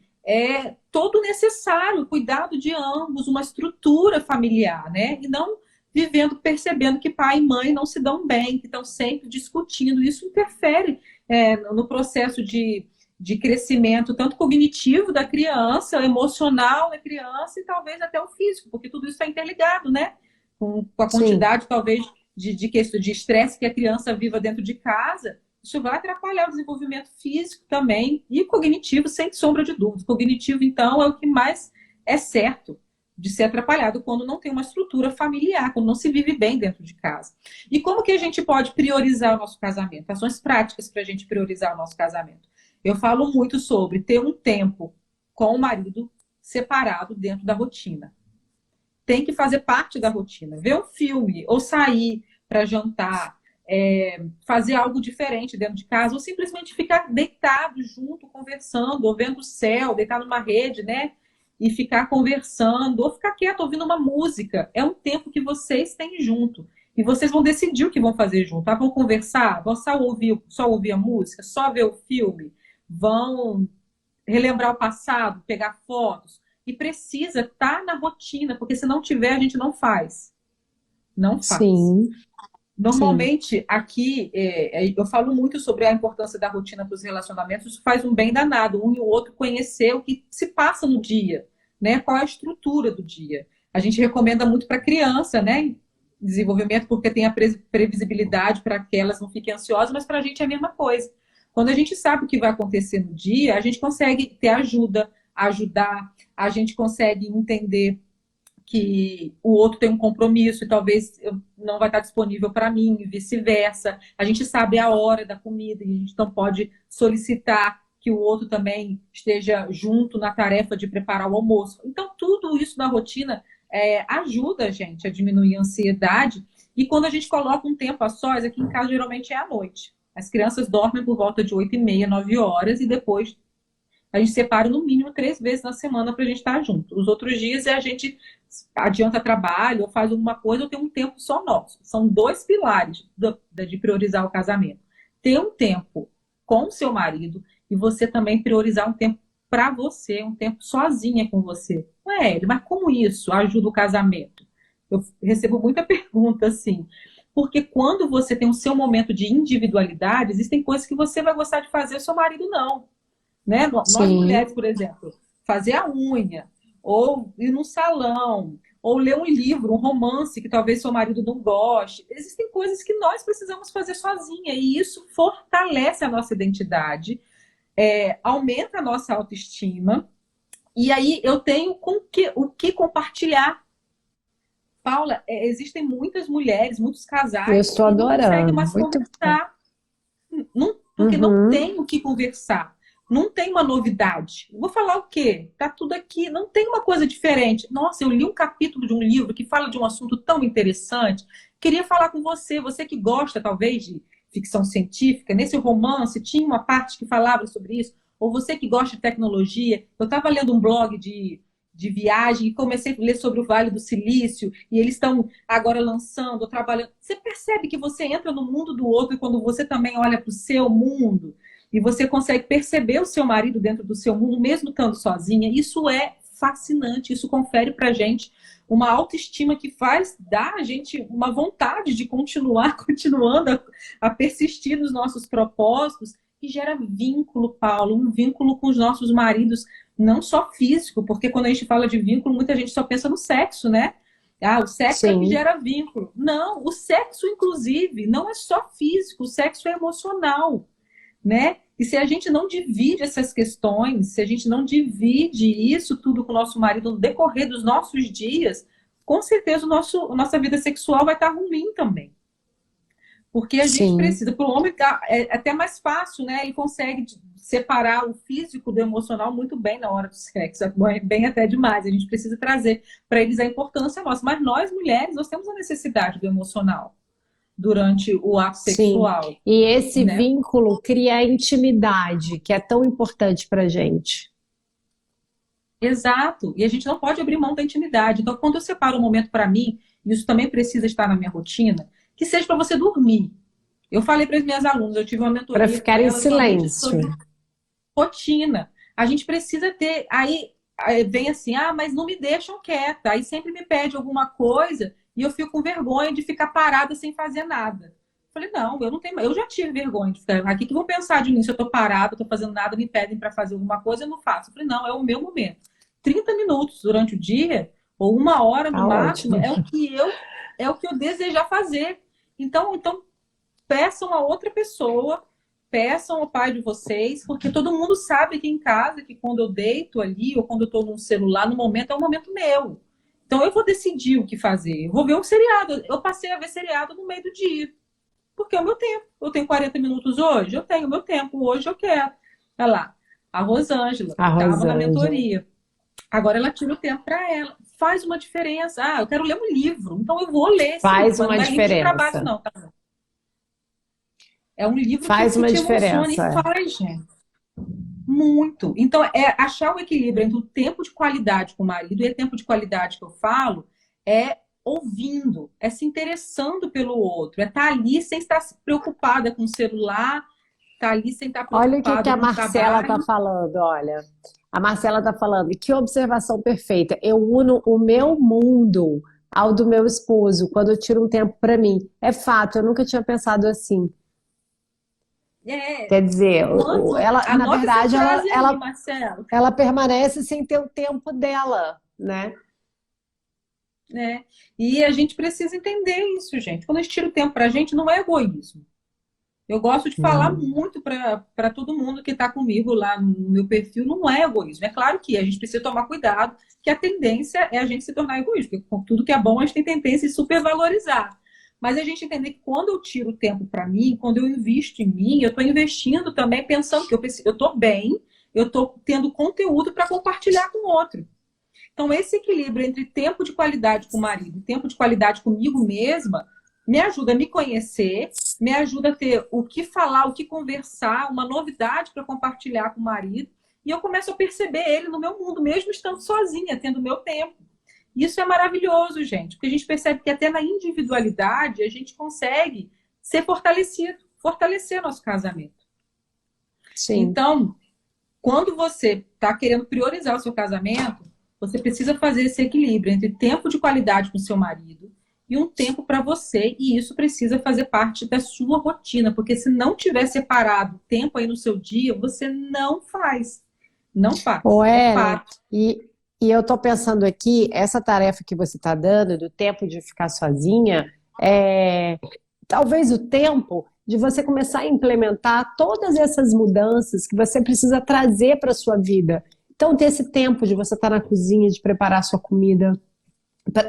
todo o necessário, cuidado de ambos, uma estrutura familiar, né? E não vivendo, percebendo que pai e mãe não se dão bem, que estão sempre discutindo. Isso interfere no processo de crescimento, tanto cognitivo da criança, emocional da criança e talvez até o físico, porque tudo isso está interligado, né? Com a Sim, quantidade, talvez, de estresse que a criança viva dentro de casa, isso vai atrapalhar o desenvolvimento físico também e cognitivo, sem sombra de dúvida. O cognitivo, então, é o que mais é certo de ser atrapalhado quando não tem uma estrutura familiar, quando não se vive bem dentro de casa. E como que a gente pode priorizar o nosso casamento? Ações práticas para a gente priorizar o nosso casamento. Eu falo muito sobre ter um tempo com o marido separado dentro da rotina. Tem que fazer parte da rotina. Ver um filme, ou sair para jantar, fazer algo diferente dentro de casa, ou simplesmente ficar deitado junto, conversando, ou vendo o céu, deitar numa rede, né? E ficar conversando, ou ficar quieto ouvindo uma música. É um tempo que vocês têm junto. E vocês vão decidir o que vão fazer junto. Vão conversar, vão só ouvir a música, só ver o filme, vão relembrar o passado, pegar fotos. E precisa estar na rotina, porque se não tiver, a gente não faz. Não faz. sim, sim. Normalmente, aqui, eu falo muito sobre a importância da rotina para os relacionamentos, isso faz um bem danado, um e o outro conhecer o que se passa no dia, né? Qual é a estrutura do dia. A gente recomenda muito para criança, né? Desenvolvimento, porque tem a previsibilidade para que elas não fiquem ansiosas, mas para a gente é a mesma coisa. Quando a gente sabe o que vai acontecer no dia, a gente consegue ter ajuda, ajudar, a gente consegue entender que o outro tem um compromisso e talvez não vai estar disponível para mim, e vice-versa. A gente sabe a hora da comida e a gente não pode solicitar que o outro também esteja junto na tarefa de preparar o almoço. Então, tudo isso na rotina ajuda a gente a diminuir a ansiedade. E quando a gente coloca um tempo a sós, aqui em casa geralmente é à noite. As crianças dormem por volta de 8h30, 9 horas, e depois a gente separa no mínimo 3 vezes na semana para a gente estar junto. Os outros dias a gente adianta trabalho ou faz alguma coisa ou tem um tempo só nosso. São 2 pilares de priorizar o casamento. Ter um tempo com o seu marido e você também priorizar um tempo para você, um tempo sozinha com você. Ué, mas como isso ajuda o casamento? Eu recebo muita pergunta assim. Porque quando você tem o seu momento de individualidade, existem coisas que você vai gostar de fazer, o seu marido não. Né? Nós Sim, mulheres, por exemplo, fazer a unha, ou ir num salão, ou ler um livro, um romance que talvez seu marido não goste. Existem coisas que nós precisamos fazer sozinha, e isso fortalece a nossa identidade, aumenta a nossa autoestima, e aí eu tenho o que compartilhar. Paula, existem muitas mulheres, muitos eu casais estou que não conseguem adorando. mais Muito bom. conversar. Porque não Uhum. tem o que conversar. Não tem uma novidade. Vou falar o quê? Tá tudo aqui. Não tem uma coisa diferente. Nossa, eu li um capítulo de um livro que fala de um assunto tão interessante. Queria falar com você. Você que gosta, talvez, de ficção científica. Nesse romance tinha uma parte que falava sobre isso. Ou você que gosta de tecnologia. Eu estava lendo um blog de viagem e comecei a ler sobre o Vale do Silício. E eles estão agora lançando, trabalhando. Você percebe que você entra no mundo do outro e quando você também olha para o seu mundo e você consegue perceber o seu marido dentro do seu mundo, mesmo estando sozinha, isso é fascinante, isso confere para a gente uma autoestima que faz dar a gente uma vontade de continuar, continuando a persistir nos nossos propósitos e gera vínculo, Paulo, um vínculo com os nossos maridos, não só físico, porque quando a gente fala de vínculo, muita gente só pensa no sexo, né? Ah, o sexo é que Sim, gera vínculo. Não, o sexo, inclusive, não é só físico, o sexo é emocional, né? E se a gente não divide essas questões, se a gente não divide isso tudo com o nosso marido no decorrer dos nossos dias, com certeza a nossa vida sexual vai estar ruim também. Porque a gente sim. precisa, para o homem é até mais fácil, né? Ele consegue separar o físico do emocional muito bem na hora do sexo, é bem até demais. A gente precisa trazer para eles a importância nossa. Mas nós, mulheres, nós temos a necessidade do emocional durante o ato Sim, sexual, e esse né? vínculo cria a intimidade, que é tão importante para gente. Exato. E a gente não pode abrir mão da intimidade. Então, quando eu separo um momento para mim, isso também precisa estar na minha rotina, que seja para você dormir. Eu falei para as minhas alunas, eu tive uma Para mentoria com ficar em elas somente silêncio. sobre rotina. A gente precisa ter. Aí vem assim, ah, mas não me deixam quieta. Aí sempre me pede alguma coisa e eu fico com vergonha de ficar parada sem fazer nada. Falei, não, eu não tenho. Eu já tive vergonha de ficar. Aqui que vão pensar de mim se eu tô parada, tô fazendo nada, me pedem para fazer alguma coisa, eu não faço. Falei, não, é o meu momento. 30 minutos durante o dia, ou 1 hora no Tá máximo, ótimo. é o que eu desejar fazer. Então peçam a outra pessoa, peçam ao pai de vocês, porque todo mundo sabe aqui em casa que quando eu deito ali, ou quando eu estou no celular, no momento é um momento meu. Então eu vou decidir o que fazer. Eu vou ver um seriado. Eu passei a ver seriado no meio do dia, porque é o meu tempo. Eu tenho 40 minutos hoje? Eu tenho o meu tempo. Hoje eu quero. Olha lá, a Rosângela A estava na Rosângela. mentoria. Agora ela tira o tempo para ela. Faz uma diferença. Ah, eu quero ler um livro. Então eu vou ler esse livro, Faz mas uma não é livro de trabalho, diferença. não, tá? É um livro que, Faz que uma te emociona e diferença. faz, gente. Muito. Então, é achar o equilíbrio entre o tempo de qualidade com o marido e o tempo de qualidade que eu falo é ouvindo, é se interessando pelo outro, é estar ali sem estar preocupada com o celular, estar ali sem estar Olha o que que preocupada a com o Marcela está trabalho. falando, olha. A Marcela está falando, que observação perfeita. Eu uno o meu mundo ao do meu esposo quando eu tiro um tempo para mim. É fato, eu nunca tinha pensado assim. É, Quer dizer, ela, na anota essa verdade, frase aí, Marcelo. ela permanece sem ter o tempo dela, né? Né? E a gente precisa entender isso, gente. Quando a gente tira o tempo para a gente, não é egoísmo. Eu gosto de falar Não. muito para todo mundo que está comigo lá no meu perfil, não é egoísmo. É claro que a gente precisa tomar cuidado, que a tendência é a gente se tornar egoísta, porque com tudo que é bom a gente tem tendência a supervalorizar. Mas a gente entender que quando eu tiro o tempo para mim, quando eu invisto em mim, eu estou investindo também pensando que eu estou bem, eu estou tendo conteúdo para compartilhar com o outro. Então, esse equilíbrio entre tempo de qualidade com o marido e tempo de qualidade comigo mesma me ajuda a me conhecer, me ajuda a ter o que falar, o que conversar, uma novidade para compartilhar com o marido, e eu começo a perceber ele no meu mundo, mesmo estando sozinha, tendo meu tempo. Isso é maravilhoso, gente, porque a gente percebe que até na individualidade a gente consegue ser fortalecido, fortalecer nosso casamento. Sim. Então, quando você está querendo priorizar o seu casamento, você precisa fazer esse equilíbrio entre tempo de qualidade com seu marido e um tempo para você, e isso precisa fazer parte da sua rotina, porque se não tiver separado tempo aí no seu dia, você não faz. Não Ô, faz. É Ellen, fato. e eu tô pensando aqui, essa tarefa que você está dando, do tempo de ficar sozinha, é, talvez o tempo de você começar a implementar todas essas mudanças que você precisa trazer para a sua vida. Então, ter esse tempo de você estar na cozinha, de preparar a sua comida,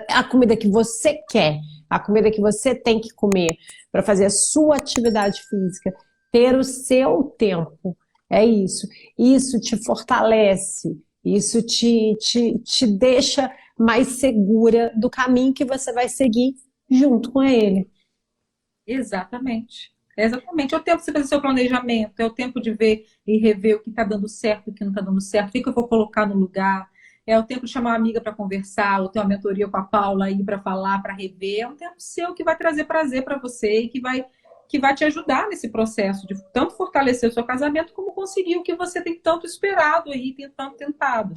a comida que você quer, a comida que você tem que comer, para fazer a sua atividade física, ter o seu tempo. É isso. Isso te fortalece, isso te deixa mais segura do caminho que você vai seguir junto com ele. Exatamente. Exatamente. É o tempo de você fazer seu planejamento, é o tempo de ver e rever o que está dando certo, o que não está dando certo, o que eu vou colocar no lugar. É o tempo de chamar uma amiga para conversar, ou ter uma mentoria com a Paula aí para falar, para rever. É um tempo seu que vai trazer prazer para você e que vai te ajudar nesse processo de tanto fortalecer o seu casamento, como conseguir o que você tem tanto esperado aí, tem tanto tentado.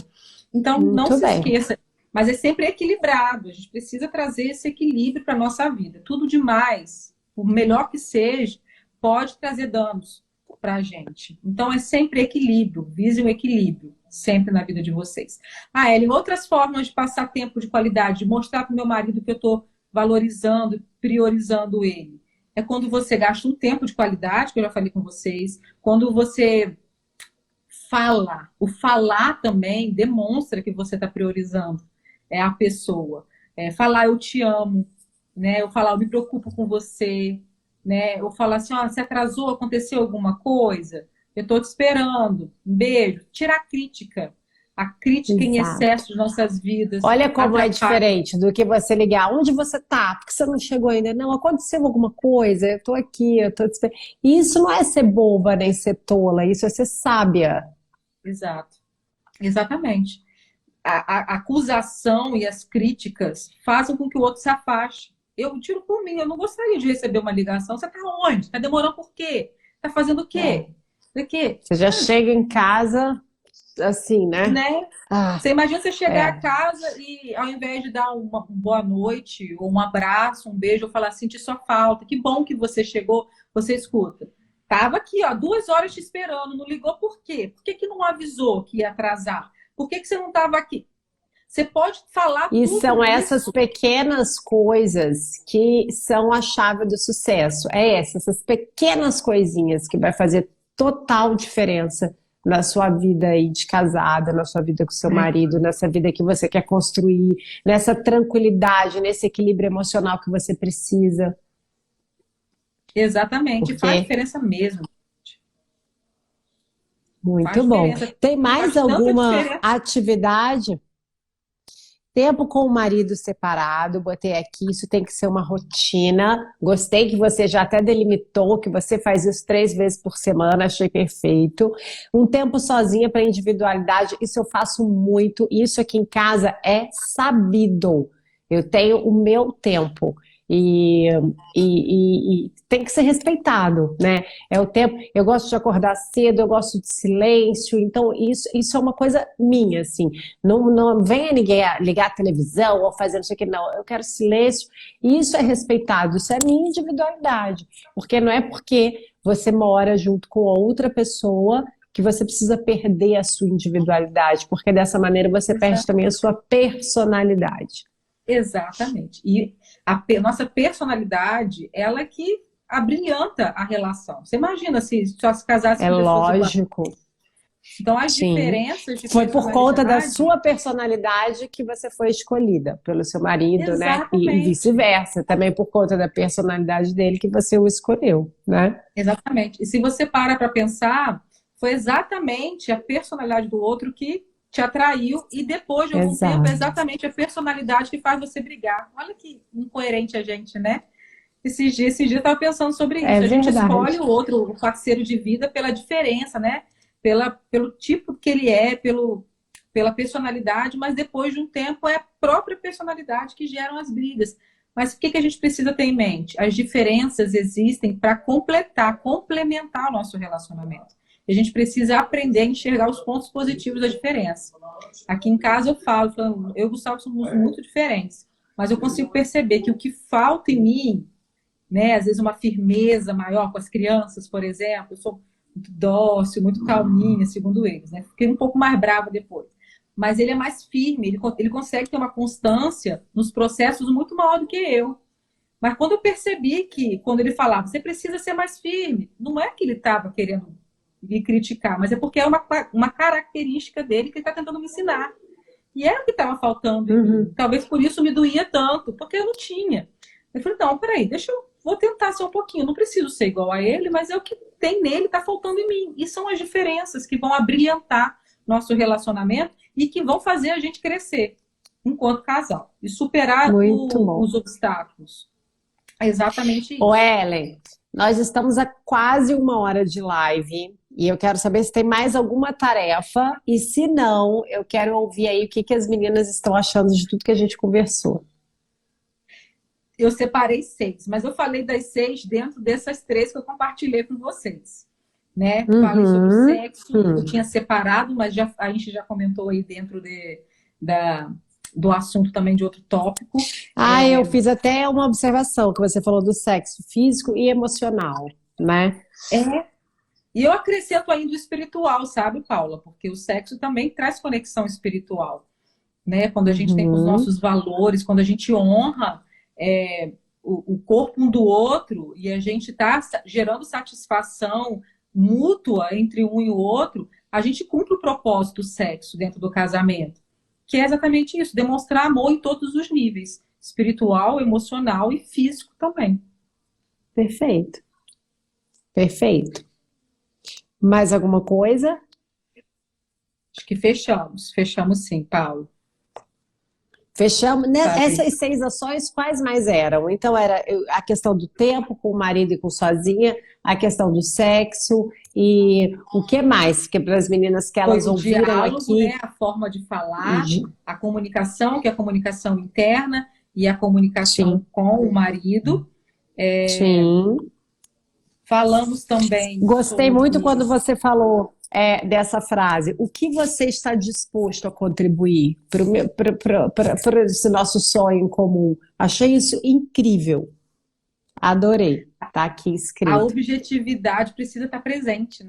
Então, não Muito se bem. esqueça, mas é sempre equilibrado. A gente precisa trazer esse equilíbrio para a nossa vida. Tudo demais, por melhor que seja, pode trazer danos. pra gente. Então, é sempre equilíbrio, vise um equilíbrio, sempre na vida de vocês. Ah, Ellen, outras formas de passar tempo de qualidade, de mostrar pro meu marido que eu tô valorizando, priorizando ele. É quando você gasta um tempo de qualidade, que eu já falei com vocês, quando você fala. O falar também demonstra que você está priorizando a pessoa. Falar eu te amo, né? Eu falar eu me preocupo com você, né? Eu falar assim, ó, se atrasou, aconteceu alguma coisa, eu estou te esperando, um beijo. Tirar a crítica em Exato. excesso de nossas vidas, Olha como é atrapalha. diferente do que você ligar. Onde você tá? Por que você não chegou ainda? Não, aconteceu alguma coisa, eu tô aqui, eu tô te esperando. Isso não é ser boba nem ser tola, isso é ser sábia. Exato, exatamente. A acusação e as críticas fazem com que o outro se afaste. Eu tiro por mim, eu não gostaria de receber uma ligação. Você está onde? Está demorando por quê? Está fazendo o É. quê? De quê? Você já chega em casa assim, né? Né? Ah, Você imagina você chegar a é. casa e ao invés de dar uma boa noite, ou um abraço, um beijo, eu falar, senti sua falta, que bom que você chegou, você escuta. Tava aqui, ó, 2 horas te esperando, não ligou por quê? Por que que não avisou que ia atrasar? Por que que você não estava aqui? Você pode falar E tudo são essas isso. pequenas coisas que são a chave do sucesso. Essas pequenas coisinhas que vai fazer total diferença na sua vida aí de casada, na sua vida com seu É, marido, nessa vida que você quer construir, nessa tranquilidade, nesse equilíbrio emocional que você precisa. exatamente, faz Porque diferença mesmo. muito Faz bom. diferença. Tem mais Faz tanta alguma diferença. atividade? Tempo com o marido separado, botei aqui, isso tem que ser uma rotina. Gostei que você já até delimitou que você faz isso 3 vezes por semana, achei perfeito. Um tempo sozinha para individualidade, isso eu faço muito. Isso aqui em casa é sabido. Eu tenho o meu tempo e, e tem que ser respeitado, né? É o tempo. Eu gosto de acordar cedo, eu gosto de silêncio, então isso é uma coisa minha, assim. Não venha ninguém ligar a televisão ou fazer não sei o que, não. Eu quero silêncio. E isso é respeitado, isso é minha individualidade. Porque não é porque você mora junto com outra pessoa que você precisa perder a sua individualidade, porque dessa maneira você perde também a sua personalidade. Exatamente. E nossa personalidade, ela que abrilhanta a relação. Você imagina se só se casasse É com pessoas iguais. lógico, Então, as sim. diferenças de Foi por conta da personalidade, sua personalidade que você foi escolhida pelo seu marido, né? E exatamente, vice-versa, também por conta da personalidade dele que você o escolheu, né? exatamente. E se você para pensar, foi exatamente a personalidade do outro que te atraiu e depois de algum tempo é Exato. exatamente a personalidade que faz você brigar. Olha que incoerente a gente, né? Esses dias eu estava pensando sobre É isso. A gente escolhe verdade. o outro, o parceiro de vida, pela diferença, né? Pelo tipo que ele é, pela personalidade, mas depois de um tempo é a própria personalidade que geram as brigas. Mas o que a gente precisa ter em mente? As diferenças existem para complementar o nosso relacionamento. A gente precisa aprender a enxergar os pontos positivos da diferença. Aqui em casa eu falo, eu e o Gustavo somos muito diferentes, mas eu consigo perceber que o que falta em mim, né? Às vezes uma firmeza maior com as crianças, por exemplo. Eu sou muito dócil, muito calminha, segundo eles, né? Fiquei um pouco mais brava depois. Mas ele é mais firme, ele consegue ter uma constância nos processos muito maior do que eu. Mas quando eu percebi que, quando ele falava, você precisa ser mais firme, não é que ele estava querendo me criticar, mas é porque é uma característica dele que ele está tentando me ensinar. E era o que estava faltando em mim. Uhum. Talvez por isso me doía tanto, porque eu não tinha. Eu falei, não, peraí, vou tentar ser um pouquinho. Não preciso ser igual a ele, mas é o que tem nele, está faltando em mim. E são as diferenças que vão abrilhantar nosso relacionamento e que vão fazer a gente crescer enquanto casal e superar Muito bom. os obstáculos. É exatamente Ô, isso. Ellen, nós estamos a quase 1 hora de live e eu quero saber se tem mais alguma tarefa e se não, eu quero ouvir aí o que que as meninas estão achando de tudo que a gente conversou. Eu separei 6, mas eu falei das 6 dentro dessas 3 que eu compartilhei com vocês. Né? Falei sobre o Uhum. sexo, eu tinha separado, mas a gente já comentou aí dentro do assunto também de outro tópico. Ah, eu fiz até uma observação que você falou do sexo físico e emocional, né? É E eu acrescento ainda o espiritual, sabe, Paula? Porque o sexo também traz conexão espiritual, né? Quando a gente tem os Uhum. nossos valores, quando a gente honra o corpo um do outro e a gente está gerando satisfação mútua entre um e o outro, a gente cumpre o propósito do sexo dentro do casamento, que é exatamente isso, demonstrar amor em todos os níveis, espiritual, emocional e físico também. Perfeito, perfeito. Mais alguma coisa? Acho que fechamos sim, Paulo. Fechamos, né? Sabe? Essas 6 ações, quais mais eram? Então, era a questão do tempo com o marido e com sozinha, a questão do sexo e o que mais? Que para as meninas que Foi elas o ouviram diálogo, aqui. né? A forma de falar, a comunicação, que é a comunicação interna e a comunicação Sim, com o marido. sim. Falamos também Gostei muito sobre quando você falou dessa frase. O que você está disposto a contribuir para esse nosso sonho em comum? Achei isso incrível. Adorei. Tá aqui a escrito. objetividade precisa estar presente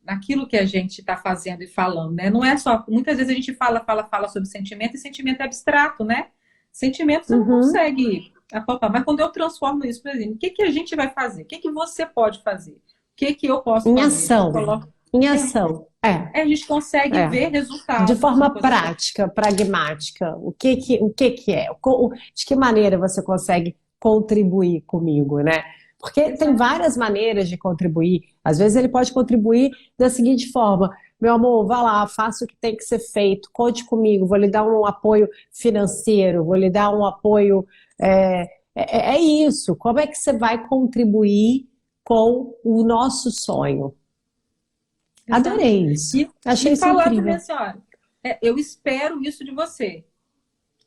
naquilo que a gente está fazendo e falando, né? Não é só. Muitas vezes a gente fala sobre sentimento e sentimento é abstrato, né? Sentimento você não Uhum. consegue apalpar. Mas quando eu transformo isso, por exemplo, o que que a gente vai fazer? O que que você pode fazer? O que que eu posso Em fazer? Eu ação. coloco. Em É, ação. a gente consegue É. ver De resultados, forma uma coisa que prática, pragmática. O que que é? De que maneira você consegue contribuir comigo, né? Porque tem exatamente. várias maneiras de contribuir. Às vezes ele pode contribuir da seguinte forma: meu amor, vá lá, faça o que tem que ser feito, conte comigo, vou lhe dar um apoio financeiro, vou lhe dar um apoio. É isso. Como é que você vai contribuir com o nosso sonho? Exato. Adorei isso. E Achei isso falar também incrível. assim, olha, eu espero isso de você.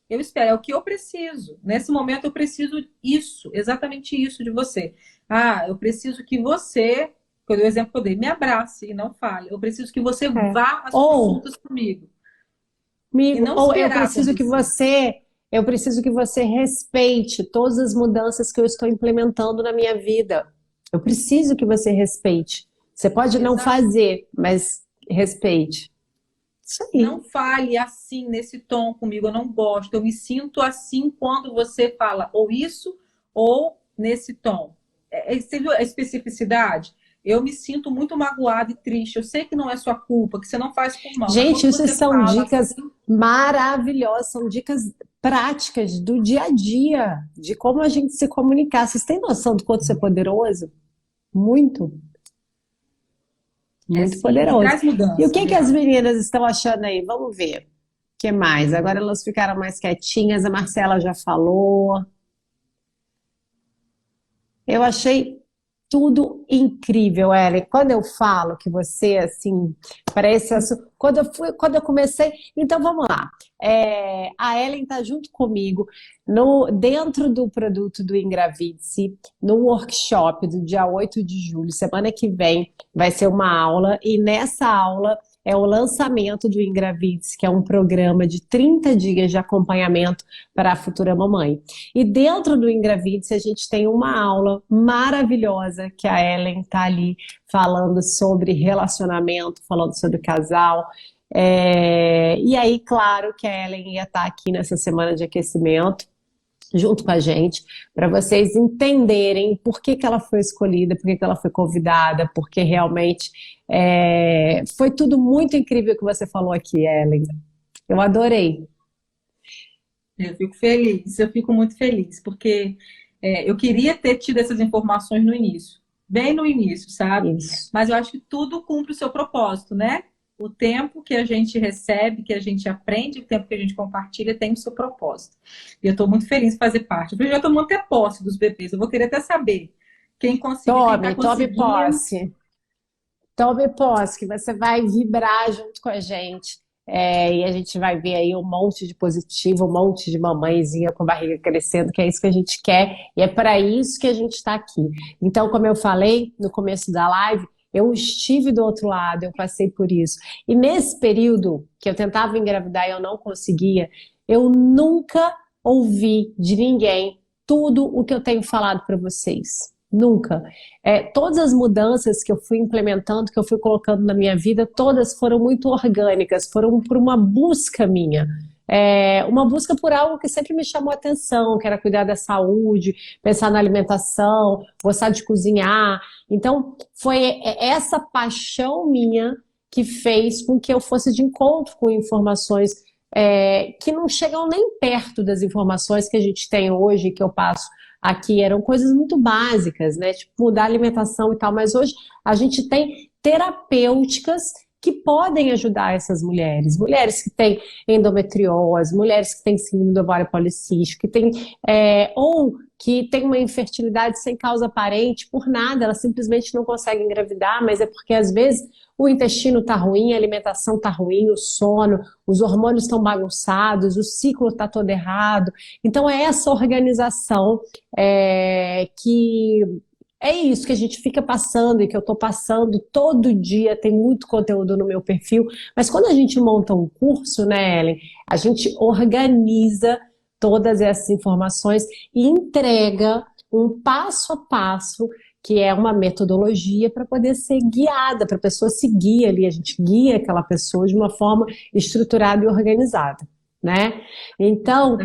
Eu espero, é o que eu preciso. Nesse momento eu preciso isso, exatamente isso de você. Ah, eu preciso que você, quando o exemplo que eu dei, me abrace e não fale. Eu preciso que você É. vá às Ou consultas comigo e comigo, não ou eu esperar preciso que acontecer. você respeite todas as mudanças que eu estou implementando na minha vida. Eu preciso que você respeite. Você pode não Exato. fazer, mas respeite. Isso aí. Não fale assim, nesse tom comigo, eu não gosto. Eu me sinto assim quando você fala ou isso ou nesse tom. Você viu a especificidade? Eu me sinto muito magoada e triste. Eu sei que não é sua culpa, que você não faz por mal, mas Gente, quando isso você são fala dicas assim, maravilhosas, são dicas práticas do dia a dia, de como a gente se comunicar. Vocês têm noção do quanto isso é poderoso? Muito. é Muito sim, e poderoso. traz E o mudança que que as real. meninas estão achando aí? Vamos ver. O que mais? Agora elas ficaram mais quietinhas, a Marcela já falou. Eu achei tudo incrível, Ellen. Quando eu falo que você, assim, parece quando eu comecei. Então vamos lá. A Ellen está junto comigo dentro do produto do Engravide-se, no workshop do dia 8 de julho, semana que vem, vai ser uma aula, e nessa aula é o lançamento do Engravide-se, que é um programa de 30 dias de acompanhamento para a futura mamãe. E dentro do Engravide-se a gente tem uma aula maravilhosa que a Ellen está ali falando sobre relacionamento, falando sobre casal. E aí, claro que a Ellen ia estar aqui nessa semana de aquecimento junto com a gente, para vocês entenderem por que que ela foi escolhida, por que que ela foi convidada, porque realmente foi tudo muito incrível que você falou aqui, Ellen. Eu adorei. Eu fico feliz, eu fico muito feliz, porque eu queria ter tido essas informações no início, bem no início, sabe? Isso. Mas eu acho que tudo cumpre o seu propósito, né? O tempo que a gente recebe, que a gente aprende, o tempo que a gente compartilha tem o seu propósito. E eu estou muito feliz em fazer parte. Eu já tomando até posse dos bebês, eu vou querer até saber quem está Tome conseguindo. posse. Tome posse, que você vai vibrar junto com a gente. E a gente vai ver aí um monte de positivo, um monte de mamãezinha com barriga crescendo, que é isso que a gente quer, e é para isso que a gente está aqui. Então, como eu falei no começo da live, eu estive do outro lado, eu passei por isso. E nesse período que eu tentava engravidar e eu não conseguia, eu nunca ouvi de ninguém tudo o que eu tenho falado para vocês. Nunca. Todas as mudanças que eu fui implementando, que eu fui colocando na minha vida, todas foram muito orgânicas, foram por uma busca minha. Uma busca por algo que sempre me chamou a atenção, que era cuidar da saúde, pensar na alimentação, gostar de cozinhar. Então, foi essa paixão minha que fez com que eu fosse de encontro com informações que não chegam nem perto das informações que a gente tem hoje, que eu passo aqui. Eram coisas muito básicas, né? Tipo, mudar a alimentação e tal, mas hoje a gente tem terapêuticas que podem ajudar essas mulheres. Mulheres que têm endometriose, mulheres que têm síndrome do ovário policístico, que têm, ou que têm uma infertilidade sem causa aparente, por nada, elas simplesmente não conseguem engravidar, mas é porque às vezes o intestino está ruim, a alimentação está ruim, o sono, os hormônios estão bagunçados, o ciclo está todo errado. Então é essa organização que é isso que a gente fica passando e que eu estou passando todo dia, tem muito conteúdo no meu perfil, mas quando a gente monta um curso, né, Ellen, a gente organiza todas essas informações e entrega um passo a passo, que é uma metodologia para poder ser guiada, para a pessoa seguir ali, a gente guia aquela pessoa de uma forma estruturada e organizada, né? Então,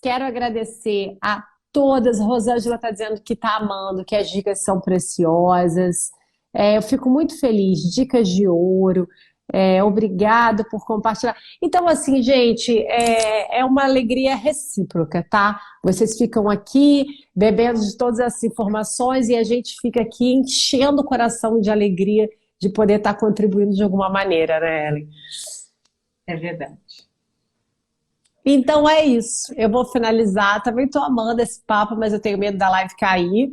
quero agradecer a todas. A Rosângela está dizendo que está amando, que as dicas são preciosas. Eu fico muito feliz. Dicas de ouro. Obrigada por compartilhar. Então, assim, gente, é uma alegria recíproca, tá? Vocês ficam aqui bebendo de todas essas informações e a gente fica aqui enchendo o coração de alegria de poder estar contribuindo de alguma maneira, né, Ellen? É verdade. Então é isso, eu vou finalizar. Também estou amando esse papo, mas eu tenho medo da live cair.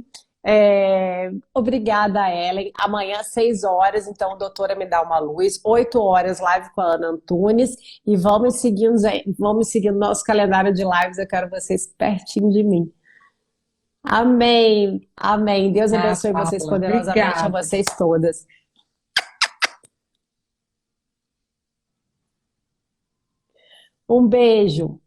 Obrigada, Ellen. Amanhã, às 6 horas, então, doutora Me Dá Uma Luz. 8 horas, live com a Ana Antunes. E vamos seguindo nosso calendário de lives. Eu quero vocês pertinho de mim. Amém. Amém. Deus abençoe vocês poderosamente, a vocês todas. Um beijo.